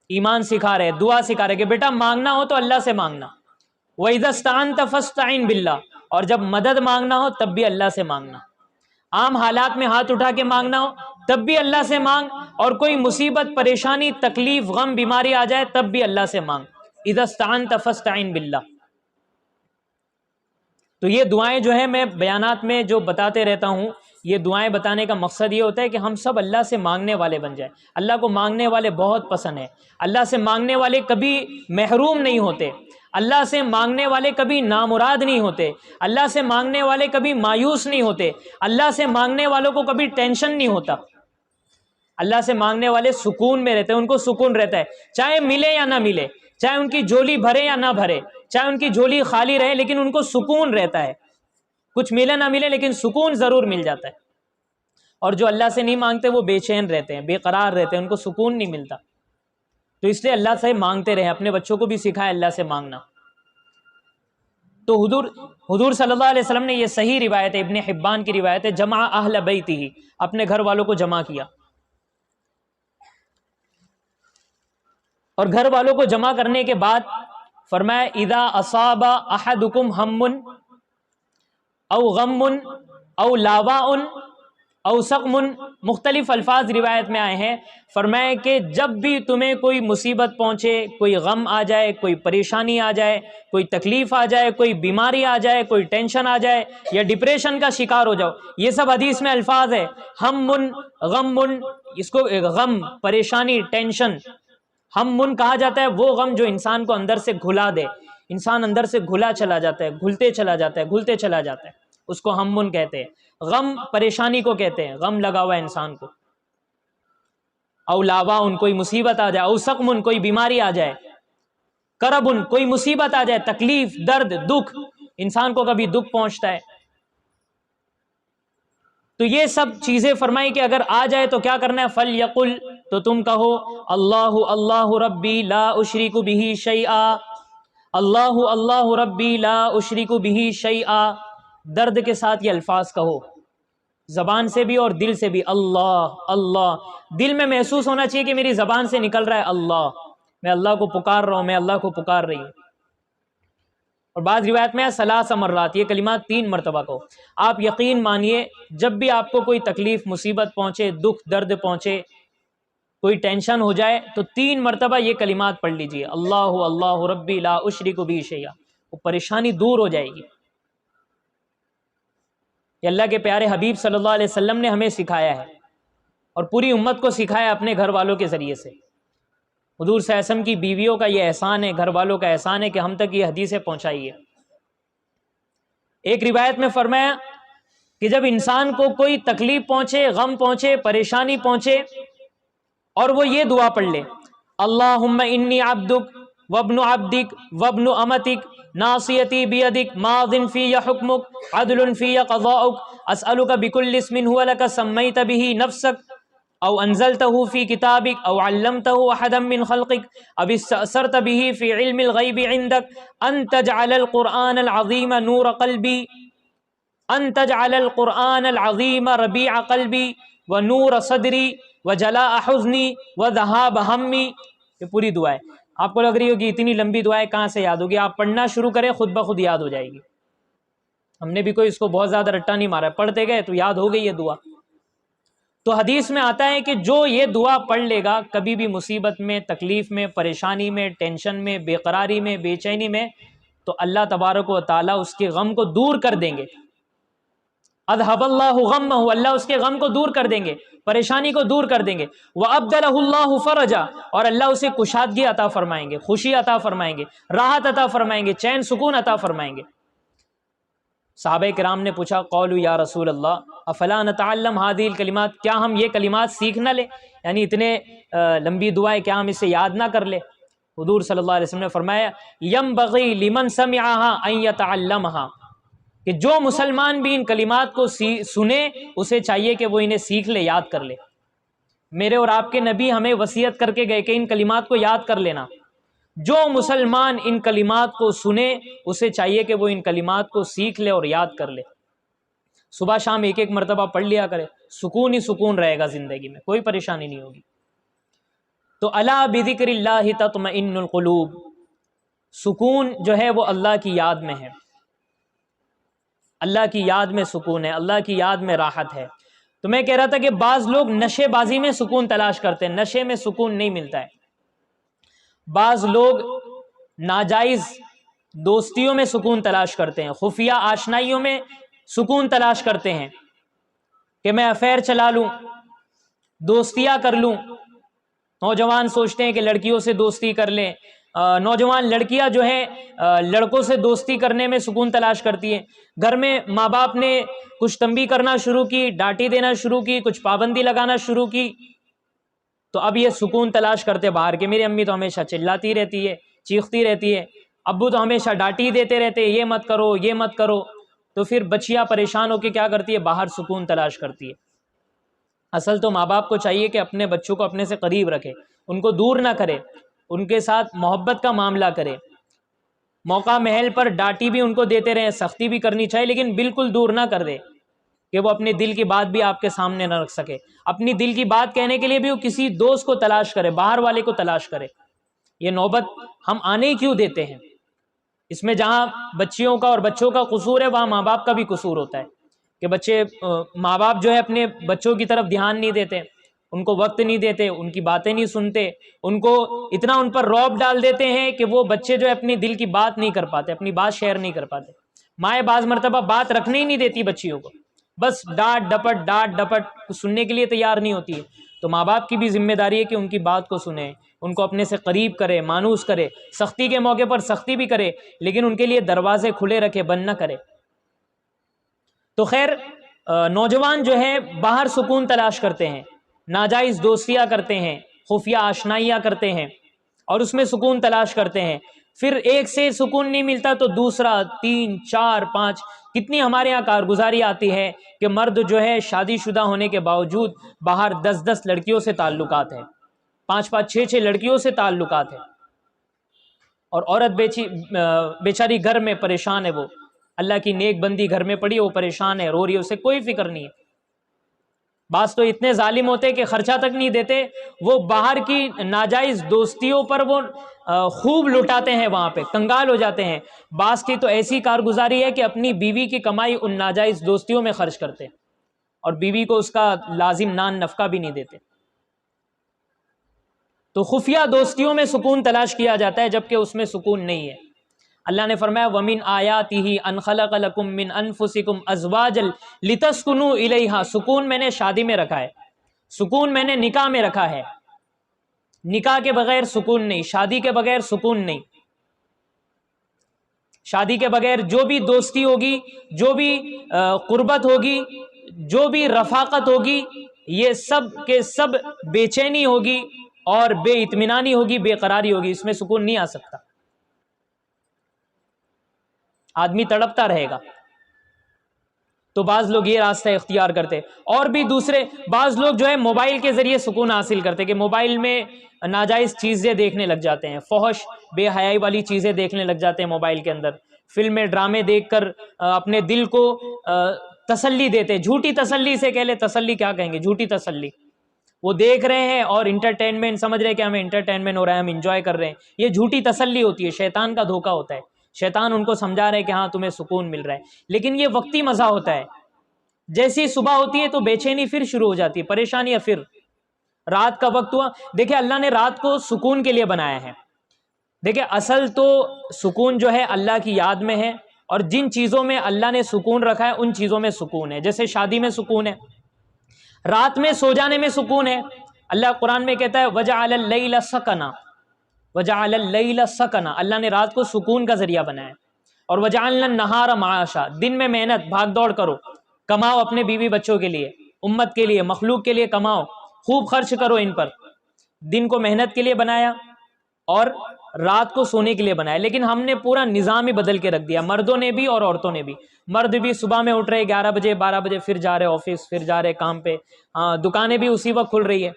ایمان سکھا رہے ہیں، دعا سکھا رہے ہیں کہ بیٹا مانگنا ہو تو اللہ سے مانگنا. وَإِذَا اسْتَعَنْتَ فَاسْتَعِنْ بِاللَّهِ، اور جب مدد مانگنا ہو تب بھی اللہ سے مانگنا. عام حالات میں ہاتھ اٹھا کے مانگنا ہو تب بھی اللہ سے مانگ، اور کوئی مصیبت پریشانی تکلیف غم بیماری آ جائے تب بھی اللہ سے مانگ. اِذَا اسْتَعَنْتَ فَاسْتَعِنْ بِاللَّهِ. تو یہ دعائیں جو ہیں میں بیانات میں جو بتاتے رہتا ہوں، یہ دعائیں بتانے کا مقصد یہ ہوتا ہے کہ ہم سب اللہ سے مانگنے والے بن جائیں. اللہ کو مانگنے والے بہت پسند ہیں. اللہ سے مانگنے والے کبھی محروم نہیں ہوتے، اللہ سے مانگنے والے کبھی نامراد نہیں ہوتے، اللہ سے مانگنے والے کبھی مایوس نہیں ہوتے، اللہ سے مانگنے والوں کو کبھی ٹینشن نہیں ہوتا. اللہ سے مانگنے والے سکون میں رہتے ہیں، ان کو سکون رہتا ہے، چاہے ملے یا نہ ملے، چاہے ان کی جھولی بھرے یا نہ بھرے، چاہے ان کی جھولی خالی رہے، لیکن ان کو سکون رہتا ہے. کچھ ملے نہ ملے لیکن سکون ضرور مل جاتا ہے. اور جو اللہ سے نہیں مانگتے وہ بے چین رہتے ہیں، بے قرار رہتے ہیں، ان کو سکون نہیں ملتا. تو اس لیے اللہ سے مانگتے رہیں، اپنے بچوں کو بھی سکھائے اللہ سے مانگنا. تو حضور صلی اللہ علیہ وسلم نے، یہ صحیح روایت ہے، ابن حبان کی روایت ہے، جمع اہل بیتہ، اپنے گھر والوں کو جمع کیا. اور گھر والوں کو جمع کرنے کے بعد فرمایا اذا اصاب احدکم ہم او غم او لاواء او سقم، مختلف الفاظ روایت میں آئے ہیں. فرمایا کہ جب بھی تمہیں کوئی مصیبت پہنچے، کوئی غم آ جائے، کوئی پریشانی آ جائے، کوئی تکلیف آ جائے، کوئی بیماری آ جائے، کوئی ٹینشن آ جائے، یا ڈپریشن کا شکار ہو جاؤ، یہ سب حدیث میں الفاظ ہے. ہم غم، اس کو غم پریشانی ٹینشن، ہم کہا جاتا ہے وہ غم جو انسان کو اندر سے گھلا دے، انسان اندر سے گھلا چلا جاتا ہے، گھلتے چلا جاتا ہے، گھلتے چلا جاتا ہے، اس کو ہم کہتے ہیں. غم پریشانی کو کہتے ہیں، غم لگا ہوا ہے انسان کو. او لاوا، کوئی مصیبت آ جائے، او سقم، کوئی بیماری آ جائے، کرب، کوئی مصیبت آ جائے، تکلیف، درد، دکھ، انسان کو کبھی دکھ پہنچتا ہے. تو یہ سب چیزیں فرمائی کہ اگر آ جائے تو کیا کرنا ہے، فَلْيَقُلْ، تو تم کہو اللہ اللہ ربی لا اشرک بہ شیئا، اللہ اللہ ربی لا اشرک بہ شیئا. درد کے ساتھ یہ الفاظ کہو، زبان سے بھی اور دل سے بھی. اللہ اللہ، دل میں محسوس ہونا چاہیے کہ میری زبان سے نکل رہا ہے اللہ، میں اللہ کو پکار رہا ہوں، میں اللہ کو پکار رہی ہوں. اور بعض روایت میں ہے 3 مرات، یہ کلمات 3 مرتبہ کہو. آپ یقین مانیے جب بھی آپ کو کوئی تکلیف مصیبت پہنچے، دکھ درد پہنچے، کوئی ٹینشن ہو جائے، تو 3 مرتبہ یہ کلمات پڑھ لیجئے، اللہ اللہ ربی لا اشرک بہ شیئا. وہ پریشانی دور ہو جائے گی. یہ اللہ کے پیارے حبیب صلی اللہ علیہ وسلم نے ہمیں سکھایا ہے، اور پوری امت کو سکھایا اپنے گھر والوں کے ذریعے سے. حضور صلی اللہ علیہ وسلم کی بیویوں کا یہ احسان ہے، گھر والوں کا احسان ہے کہ ہم تک یہ حدیثیں پہنچائی ہے. ایک روایت میں فرمایا کہ جب انسان کو کوئی تکلیف پہنچے، غم پہنچے، پریشانی پہنچے، اور وہ یہ دعا پڑھ لے، اللہم انی عبدک وابن عبدک وابن امتک ناصیتی بیدک ماض فی حکمک عدل فی قضاؤک اسألک بکل اسم هو لک سمیت بہ نفسک او انزلتہ فی کتابک او علمتہ احدا من خلقک او استأثرت بہ فی علم الغیب عندک ان تجعل القرآن العظیم نور قلبی، ان تجعل القرآن العظیم ربیع قلبی ونور صدری وجلاء حزنی وذہاب ہمی. یہ پوری دعا ہے. آپ کو لگ رہی ہوگی اتنی لمبی دعائیں کہاں سے یاد ہوگی، آپ پڑھنا شروع کریں خود بخود یاد ہو جائے گی. ہم نے بھی کوئی اس کو بہت زیادہ رٹا نہیں مارا، پڑھتے گئے تو یاد ہو گئی یہ دعا. تو حدیث میں آتا ہے کہ جو یہ دعا پڑھ لے گا کبھی بھی مصیبت میں، تکلیف میں، پریشانی میں، ٹینشن میں، بے قراری میں، بے چینی میں، تو اللہ تبارک و تعالیٰ اس کے غم کو دور کر دیں گے. اذھب اللہ غمہ، اللہ اس کے غم کو دور کر دیں گے، پریشانی کو دور کر دیں گے. وابدلہ اللہ فرجا، اور اللہ اسے کشادگی عطا فرمائیں گے، خوشی عطا فرمائیں گے، راحت عطا فرمائیں گے، چین سکون عطا فرمائیں گے. صحابہ کرام نے پوچھا قولوا یا رسول اللہ افلا نتعلم هذه الکلمات، کیا ہم یہ کلمات سیکھ نہ لیں، یعنی اتنے لمبی دعائیں کیا ہم اسے یاد نہ کر لیں؟ حضور صلی اللہ علیہ وسلم نے فرمایا ینبغی لمن سمعها ان يتعلمها، کہ جو مسلمان بھی ان کلمات کو سنے اسے چاہیے کہ وہ انہیں سیکھ لے، یاد کر لے. میرے اور آپ کے نبی ہمیں وصیت کر کے گئے کہ ان کلمات کو یاد کر لینا. جو مسلمان ان کلمات کو سنے اسے چاہیے کہ وہ ان کلمات کو سیکھ لے اور یاد کر لے. صبح شام ایک ایک مرتبہ پڑھ لیا کرے، سکون ہی سکون رہے گا زندگی میں، کوئی پریشانی نہیں ہوگی. تو الا بذکر اللہ تطمئن القلوب، سکون جو ہے وہ اللہ کی یاد میں ہے، اللہ کی یاد میں سکون ہے، اللہ کی یاد میں راحت ہے. تو میں کہہ رہا تھا کہ بعض لوگ نشے بازی میں سکون تلاش کرتے ہیں، نشے میں سکون نہیں ملتا ہے. بعض لوگ ناجائز دوستیوں میں سکون تلاش کرتے ہیں، خفیہ آشنائیوں میں سکون تلاش کرتے ہیں کہ میں افیئر چلا لوں، دوستیاں کر لوں. نوجوان سوچتے ہیں کہ لڑکیوں سے دوستی کر لیں، نوجوان لڑکیاں جو ہیں لڑکوں سے دوستی کرنے میں سکون تلاش کرتی ہیں. گھر میں ماں باپ نے کچھ تنبیہ کرنا شروع کی، ڈانٹی دینا شروع کی، کچھ پابندی لگانا شروع کی، تو اب یہ سکون تلاش کرتے باہر کہ میری امی تو ہمیشہ چلاتی رہتی ہے، چیختی رہتی ہے، ابو تو ہمیشہ ڈانٹی دیتے رہتے ہیں، یہ مت کرو یہ مت کرو. تو پھر بچیاں پریشان ہو کے کیا کرتی ہے، باہر سکون تلاش کرتی ہے. اصل تو ماں باپ کو چاہیے کہ اپنے بچوں کو اپنے سے قریب رکھے، ان کو دور نہ کرے، ان کے ساتھ محبت کا معاملہ کرے. موقع محل پر ڈانٹی بھی ان کو دیتے رہیں، سختی بھی کرنی چاہیے، لیکن بالکل دور نہ کر دے کہ وہ اپنے دل کی بات بھی آپ کے سامنے نہ رکھ سکے. اپنی دل کی بات کہنے کے لیے بھی وہ کسی دوست کو تلاش کرے، باہر والے کو تلاش کرے. یہ نوبت ہم آنے ہی کیوں دیتے ہیں؟ اس میں جہاں بچیوں کا اور بچوں کا قصور ہے وہاں ماں باپ کا بھی قصور ہوتا ہے کہ بچے ماں باپ جو ہے اپنے بچوں کی طرف دھیان نہیں دیتے، ان کو وقت نہیں دیتے، ان کی باتیں نہیں سنتے، ان کو اتنا ان پر رعب ڈال دیتے ہیں کہ وہ بچے جو ہے اپنی دل کی بات نہیں کر پاتے، اپنی بات شیئر نہیں کر پاتے. مائیں بعض مرتبہ بات رکھنے ہی نہیں دیتی بچیوں کو، بس ڈانٹ ڈپٹ سننے کے لیے تیار نہیں ہوتی ہے. تو ماں باپ کی بھی ذمہ داری ہے کہ ان کی بات کو سنیں، ان کو اپنے سے قریب کرے، مانوس کرے، سختی کے موقع پر سختی بھی کرے، لیکن ان کے لیے دروازے کھلے رکھے، بند نہ کرے. تو خیر نوجوان جو ہے باہر سکون تلاش کرتے ہیں، ناجائز دوستیاں کرتے ہیں، خفیہ آشنائیاں کرتے ہیں اور اس میں سکون تلاش کرتے ہیں. پھر ایک سے سکون نہیں ملتا تو دوسرا، 3 4 5، کتنی ہمارے یہاں کارگزاری آتی ہے کہ مرد جو ہے شادی شدہ ہونے کے باوجود باہر 10 لڑکیوں سے تعلقات ہیں، 5 6 لڑکیوں سے تعلقات ہیں، اور عورت بیچاری گھر میں پریشان ہے، وہ اللہ کی نیک بندی گھر میں پڑی، وہ پریشان ہے، رو رہی ہے، اسے کوئی فکر نہیں ہے. بعض تو اتنے ظالم ہوتے کہ خرچہ تک نہیں دیتے، وہ باہر کی ناجائز دوستیوں پر وہ خوب لٹاتے ہیں، وہاں پہ کنگال ہو جاتے ہیں. بعض کی تو ایسی کارگزاری ہے کہ اپنی بیوی کی کمائی ان ناجائز دوستیوں میں خرچ کرتے اور بیوی کو اس کا لازم نان نفقہ بھی نہیں دیتے. تو خفیہ دوستیوں میں سکون تلاش کیا جاتا ہے جبکہ اس میں سکون نہیں ہے. اللہ نے فرمایا وَمِنْ آيَاتِهِ أَنْ خَلَقَ لَكُم مِّنْ أَنفُسِكُمْ أَزْوَاجًا لِتَسْكُنُوا إِلَيْهَا. سکون میں نے شادی میں رکھا ہے، سکون میں نے نکاح میں رکھا ہے. نکاح کے بغیر سکون نہیں، شادی کے بغیر سکون نہیں. شادی کے بغیر جو بھی دوستی ہوگی، جو بھی قربت ہوگی، جو بھی رفاقت ہوگی، یہ سب کے سب بے چینی ہوگی اور بے اطمینانی ہوگی، بے قراری ہوگی، اس میں سکون نہیں آ سکتا. آدمی تڑپتا رہے گا. تو بعض لوگ یہ راستہ اختیار کرتے، اور بھی دوسرے بعض لوگ جو ہے موبائل کے ذریعے سکون حاصل کرتے کہ موبائل میں ناجائز چیزیں دیکھنے لگ جاتے ہیں، فحش بے حیائی والی چیزیں دیکھنے لگ جاتے ہیں موبائل کے اندر، فلمیں ڈرامے دیکھ کر اپنے دل کو تسلی دیتے. جھوٹی تسلی سے کہہ لے، تسلی کیا کہیں گے، جھوٹی تسلی. وہ دیکھ رہے ہیں اور انٹرٹینمنٹ سمجھ رہے ہیں کہ ہمیں انٹرٹینمنٹ ہو رہا ہے، ہم انجوائے کر رہے ہیں. یہ جھوٹی تسلی ہوتی ہے، شیطان کا دھوکہ ہوتا ہے. شیطان ان کو سمجھا رہے کہ ہاں تمہیں سکون مل رہا ہے، لیکن یہ وقتی مزہ ہوتا ہے. جیسی صبح ہوتی ہے تو بے چینی پھر شروع ہو جاتی ہے، پریشانیاں پھر. رات کا وقت ہوا، دیکھیں اللہ نے رات کو سکون کے لیے بنایا ہے. دیکھیں اصل تو سکون جو ہے اللہ کی یاد میں ہے، اور جن چیزوں میں اللہ نے سکون رکھا ہے ان چیزوں میں سکون ہے. جیسے شادی میں سکون ہے، رات میں سو جانے میں سکون ہے. اللہ قرآن میں کہتا ہے وَجَعَلَ اللَّيْلَ سَكَنًا، وَجَعَلَ اللَّيْلَ سَكَنًا، اللہ نے رات کو سکون کا ذریعہ بنایا. اور وَجَعَلْنَا النَّهَارَ مَعَاشًا، دن میں محنت بھاگ دوڑ کرو، کماؤ اپنے بیوی بچوں کے لیے، امت کے لیے، مخلوق کے لیے کماؤ، خوب خرچ کرو ان پر. دن کو محنت کے لیے بنایا اور رات کو سونے کے لیے بنایا. لیکن ہم نے پورا نظام ہی بدل کے رکھ دیا، مردوں نے بھی اور عورتوں نے بھی. مرد بھی صبح میں اٹھ رہے 11 بجے 12 بجے، پھر جا رہے آفس، پھر جا رہے کام پہ، دکانیں بھی اسی وقت کھل رہی ہے.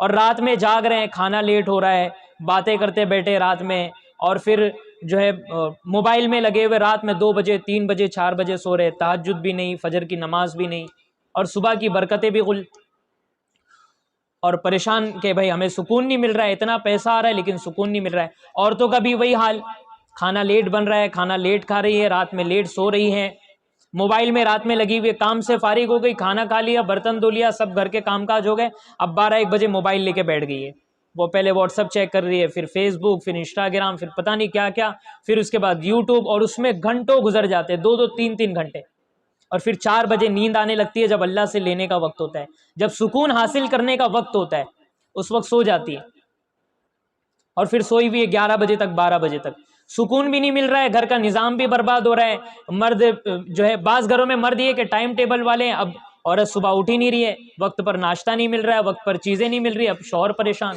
اور رات میں جاگ رہے ہیں، کھانا لیٹ ہو رہا ہے، باتیں کرتے بیٹھے رات میں، اور پھر جو ہے موبائل میں لگے ہوئے رات میں 2 بجے 3 بجے 4 بجے سو رہے، تہجد بھی نہیں، فجر کی نماز بھی نہیں، اور صبح کی برکتیں بھی غل. اور پریشان کہ بھائی ہمیں سکون نہیں مل رہا ہے، اتنا پیسہ آ رہا ہے لیکن سکون نہیں مل رہا ہے. عورتوں کا بھی وہی حال، کھانا لیٹ بن رہا ہے، کھانا لیٹ کھا رہی ہے، رات میں لیٹ سو رہی ہے، موبائل میں رات میں لگی ہوئی، کام سے فارغ ہو گئی، کھانا کھا لیا، برتن دھو لیا، سب گھر کے کام کاج ہو گئے، اب 12-1 بجے موبائل لے کے بیٹھ گئی ہے. وہ پہلے واٹس ایپ چیک کر رہی ہے، پھر فیس بک، پھر انسٹاگرام، پھر پتہ نہیں کیا کیا، پھر اس کے بعد یوٹیوب، اور اس میں گھنٹوں گزر جاتے ہیں، 2-2 3-3 گھنٹے. اور پھر 4 بجے نیند آنے لگتی ہے، جب اللہ سے لینے کا وقت ہوتا ہے، جب سکون حاصل کرنے کا وقت ہوتا ہے اس وقت سو جاتی ہے. اور پھر سوئی ہوئی ہے 11 بجے تک 12 بجے تک، سکون بھی نہیں مل رہا ہے، گھر کا نظام بھی برباد ہو رہا ہے. مرد جو ہے بعض گھروں میں مرد یہ کہ ٹائم ٹیبل والے ہیں، اب عورت صبح اٹھ ہی نہیں رہی ہے، وقت پر ناشتہ نہیں مل رہا ہے، وقت پر چیزیں نہیں مل رہی، اب شوہر پریشان.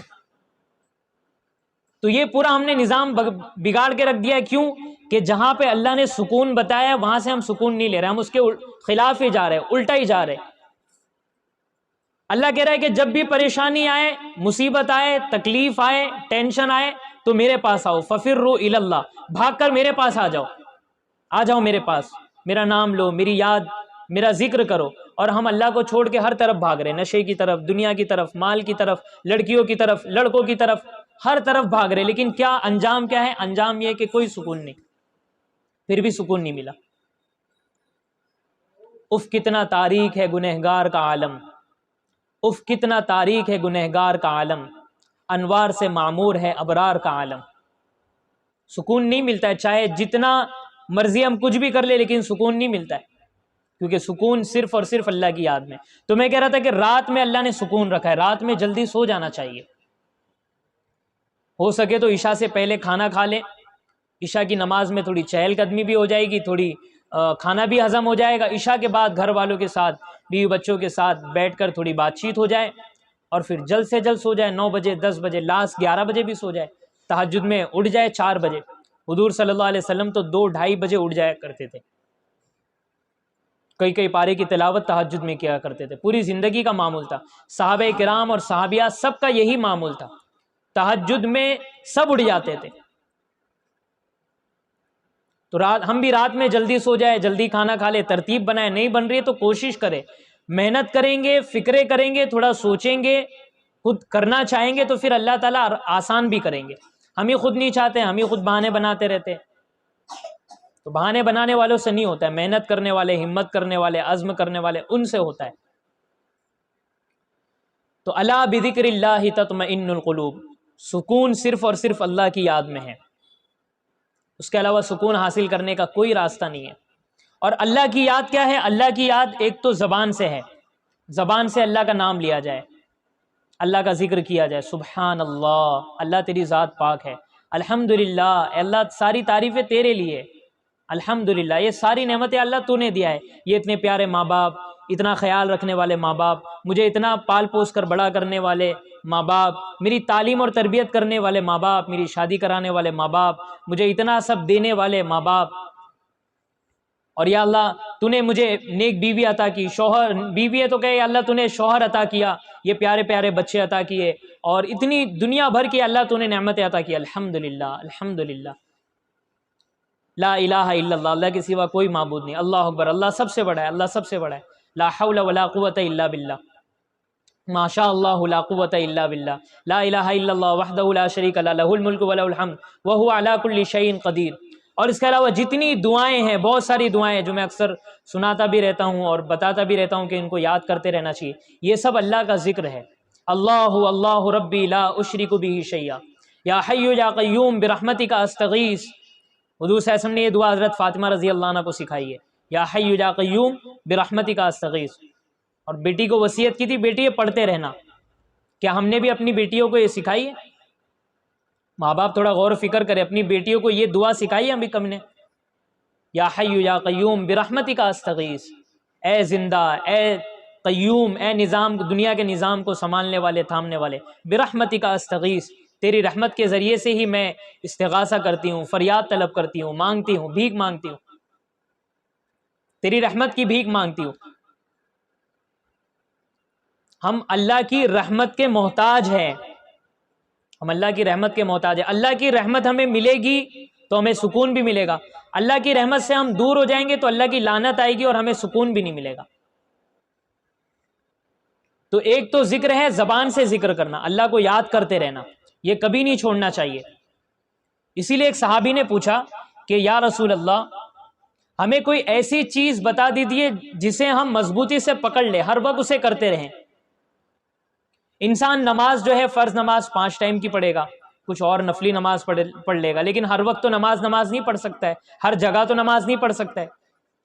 تو یہ پورا ہم نے نظام بگاڑ کے رکھ دیا ہے. کیوں کہ جہاں پہ اللہ نے سکون بتایا وہاں سے ہم سکون نہیں لے رہے، ہم اس کے خلاف ہی جا رہے ہیں، الٹا ہی جا رہے ہیں. اللہ کہہ رہا ہے کہ جب بھی پریشانی آئے، مصیبت آئے، تکلیف آئے، ٹینشن آئے تو میرے پاس آؤ، فَفِرُّوا إِلَى اللَّهِ، بھاگ کر میرے پاس آ جاؤ، آ جاؤ میرے پاس، میرا نام لو، میری یاد، میرا ذکر کرو. اور ہم اللہ کو چھوڑ کے ہر طرف بھاگ رہے ہیں، نشے کی طرف، دنیا کی طرف، مال کی طرف، لڑکیوں کی طرف، لڑکوں کی طرف، ہر طرف بھاگ رہے. لیکن کیا انجام کیا ہے؟ انجام یہ کہ کوئی سکون نہیں، پھر بھی سکون نہیں ملا. اف کتنا تاریک ہے گنہگار کا عالم، اف کتنا تاریک ہے گنہگار کا عالم، انوار سے معمور ہے ابرار کا عالم. سکون نہیں ملتا ہے، چاہے جتنا مرضی ہم کچھ بھی کر لیں لیکن سکون نہیں ملتا ہے، کیونکہ سکون صرف اور صرف اللہ کی یاد میں. تو میں کہہ رہا تھا کہ رات میں اللہ نے سکون رکھا ہے، رات میں جلدی سو جانا چاہیے. ہو سکے تو عشاء سے پہلے کھانا کھا لیں، عشاء کی نماز میں تھوڑی چہل قدمی بھی ہو جائے گی، تھوڑی کھانا بھی ہضم ہو جائے گا. عشاء کے بعد گھر والوں کے ساتھ، بیوی بچوں کے ساتھ بیٹھ کر تھوڑی بات چیت ہو جائے، اور پھر جلد سے جلد سو جائے، 9 بجے 10 بجے، لاسٹ 11 بجے بھی سو جائے. تہجد میں اٹھ جائے 4 بجے. حضور صلی اللہ علیہ وسلم تو 2-2:30 بجے اٹھ جایا کرتے تھے، کئی پارے کی تلاوت تہجد میں کیا کرتے تھے، پوری زندگی کا معمول تھا. صحابہ کرام اور صحابیات سب کا یہی معمول تھا، تہجد میں سب اٹھ جاتے تھے. تو ہم بھی رات میں جلدی سو جائے، جلدی کھانا کھا لے، ترتیب بنائے. نہیں بن رہی ہے تو کوشش کرے، محنت کریں گے، فکریں کریں گے، تھوڑا سوچیں گے، خود کرنا چاہیں گے تو پھر اللہ تعالیٰ آسان بھی کریں گے. ہم ہی خود نہیں چاہتے، ہم ہی خود بہانے بناتے رہتے. تو بہانے بنانے والوں سے نہیں ہوتا ہے، محنت کرنے والے، ہمت کرنے والے، عزم کرنے والے، ان سے ہوتا ہے. تو الا بذکر اللہ تطمئن القلوب، سکون صرف اور صرف اللہ کی یاد میں ہے، اس کے علاوہ سکون حاصل کرنے کا کوئی راستہ نہیں ہے. اور اللہ کی یاد کیا ہے؟ اللہ کی یاد ایک تو زبان سے ہے، زبان سے اللہ کا نام لیا جائے، اللہ کا ذکر کیا جائے، سبحان اللہ، اللہ تیری ذات پاک ہے، الحمدللہ، اللہ ساری تعریفیں تیرے لیے، الحمدللہ، یہ ساری نعمتیں اللہ تو نے دیا ہے. یہ اتنے پیارے ماں باپ، اتنا خیال رکھنے والے ماں باپ، مجھے اتنا پال پوس کر بڑا کرنے والے ماں باپ، میری تعلیم اور تربیت کرنے والے ماں باپ، میری شادی کرانے والے ماں باپ، مجھے اتنا سب دینے والے ماں باپ. اور یا اللہ تو نے مجھے نیک بیوی عطا کی، شوہر، بیوی ہے تو کہ اللہ تو نے شوہر عطا کیا، یہ پیارے پیارے بچے عطا کیے، اور اتنی دنیا بھر کی اللہ تو نے نعمتیں عطا کی. الحمدللہ، الحمدللہ، لا الہ الا اللہ، اللہ کے سوا کوئی معبود نہیں. اللہ اکبر، اللہ سب سے بڑا ہے، اللہ سب سے بڑا ہے. لا حول ولا قوت الا باللہ. ماشاء اللہ لا قوۃ الا باللہ، لا الہ الا اللہ وحدہ لا شریک لہ، لہ الملک و لہ الحمد وہو علی کل شیء قدیر۔ اور اس کے علاوہ جتنی دعائیں ہیں، بہت ساری دعائیں ہیں جو میں اکثر سناتا بھی رہتا ہوں اور بتاتا بھی رہتا ہوں کہ ان کو یاد کرتے رہنا چاہیے، یہ سب اللہ کا ذکر ہے۔ اللہ اللہ ربی لا اشرک بہ شیئا، یا حی یا قیوم برحمتک استغیث۔ حضور صلی اللہ علیہ وسلم نے یہ دعا حضرت فاطمہ رضی اللہ عنہ کو سکھائی ہے، یا حی یا قیوم برحمتک استغیث۔ اور بیٹی کو وصیت کی تھی، بیٹی یہ پڑھتے رہنا۔ کیا ہم نے بھی اپنی بیٹیوں کو یہ سکھائی ہے؟ ماں باپ تھوڑا غور و فکر کرے، اپنی بیٹیوں کو یہ دعا سکھائی ہے ابھی کم نے؟ یا حی یا قیوم برحمتک استغیث، اے زندہ، اے قیوم، اے نظام، دنیا کے نظام کو سنبھالنے والے، تھامنے والے، برحمتک استغیث، تیری رحمت کے ذریعے سے ہی میں استغاثہ کرتی ہوں، فریاد طلب کرتی ہوں، مانگتی ہوں، بھیک مانگتی ہوں، تیری رحمت کی بھیک مانگتی ہوں۔ ہم اللہ کی رحمت کے محتاج ہیں، ہم اللہ کی رحمت کے محتاج ہیں۔ اللہ کی رحمت ہمیں ملے گی تو ہمیں سکون بھی ملے گا، اللہ کی رحمت سے ہم دور ہو جائیں گے تو اللہ کی لعنت آئے گی اور ہمیں سکون بھی نہیں ملے گا۔ تو ایک تو ذکر ہے، زبان سے ذکر کرنا، اللہ کو یاد کرتے رہنا، یہ کبھی نہیں چھوڑنا چاہیے۔ اسی لیے ایک صحابی نے پوچھا کہ یا رسول اللہ، ہمیں کوئی ایسی چیز بتا دیجیے جسے ہم مضبوطی سے پکڑ لیں، ہر وقت اسے کرتے رہیں۔ انسان نماز جو ہے، فرض نماز 5 ٹائم کی پڑھے گا، کچھ اور نفلی نماز پڑھ لے گا، لیکن ہر وقت تو نماز نہیں پڑھ سکتا ہے، ہر جگہ تو نماز نہیں پڑھ سکتا ہے۔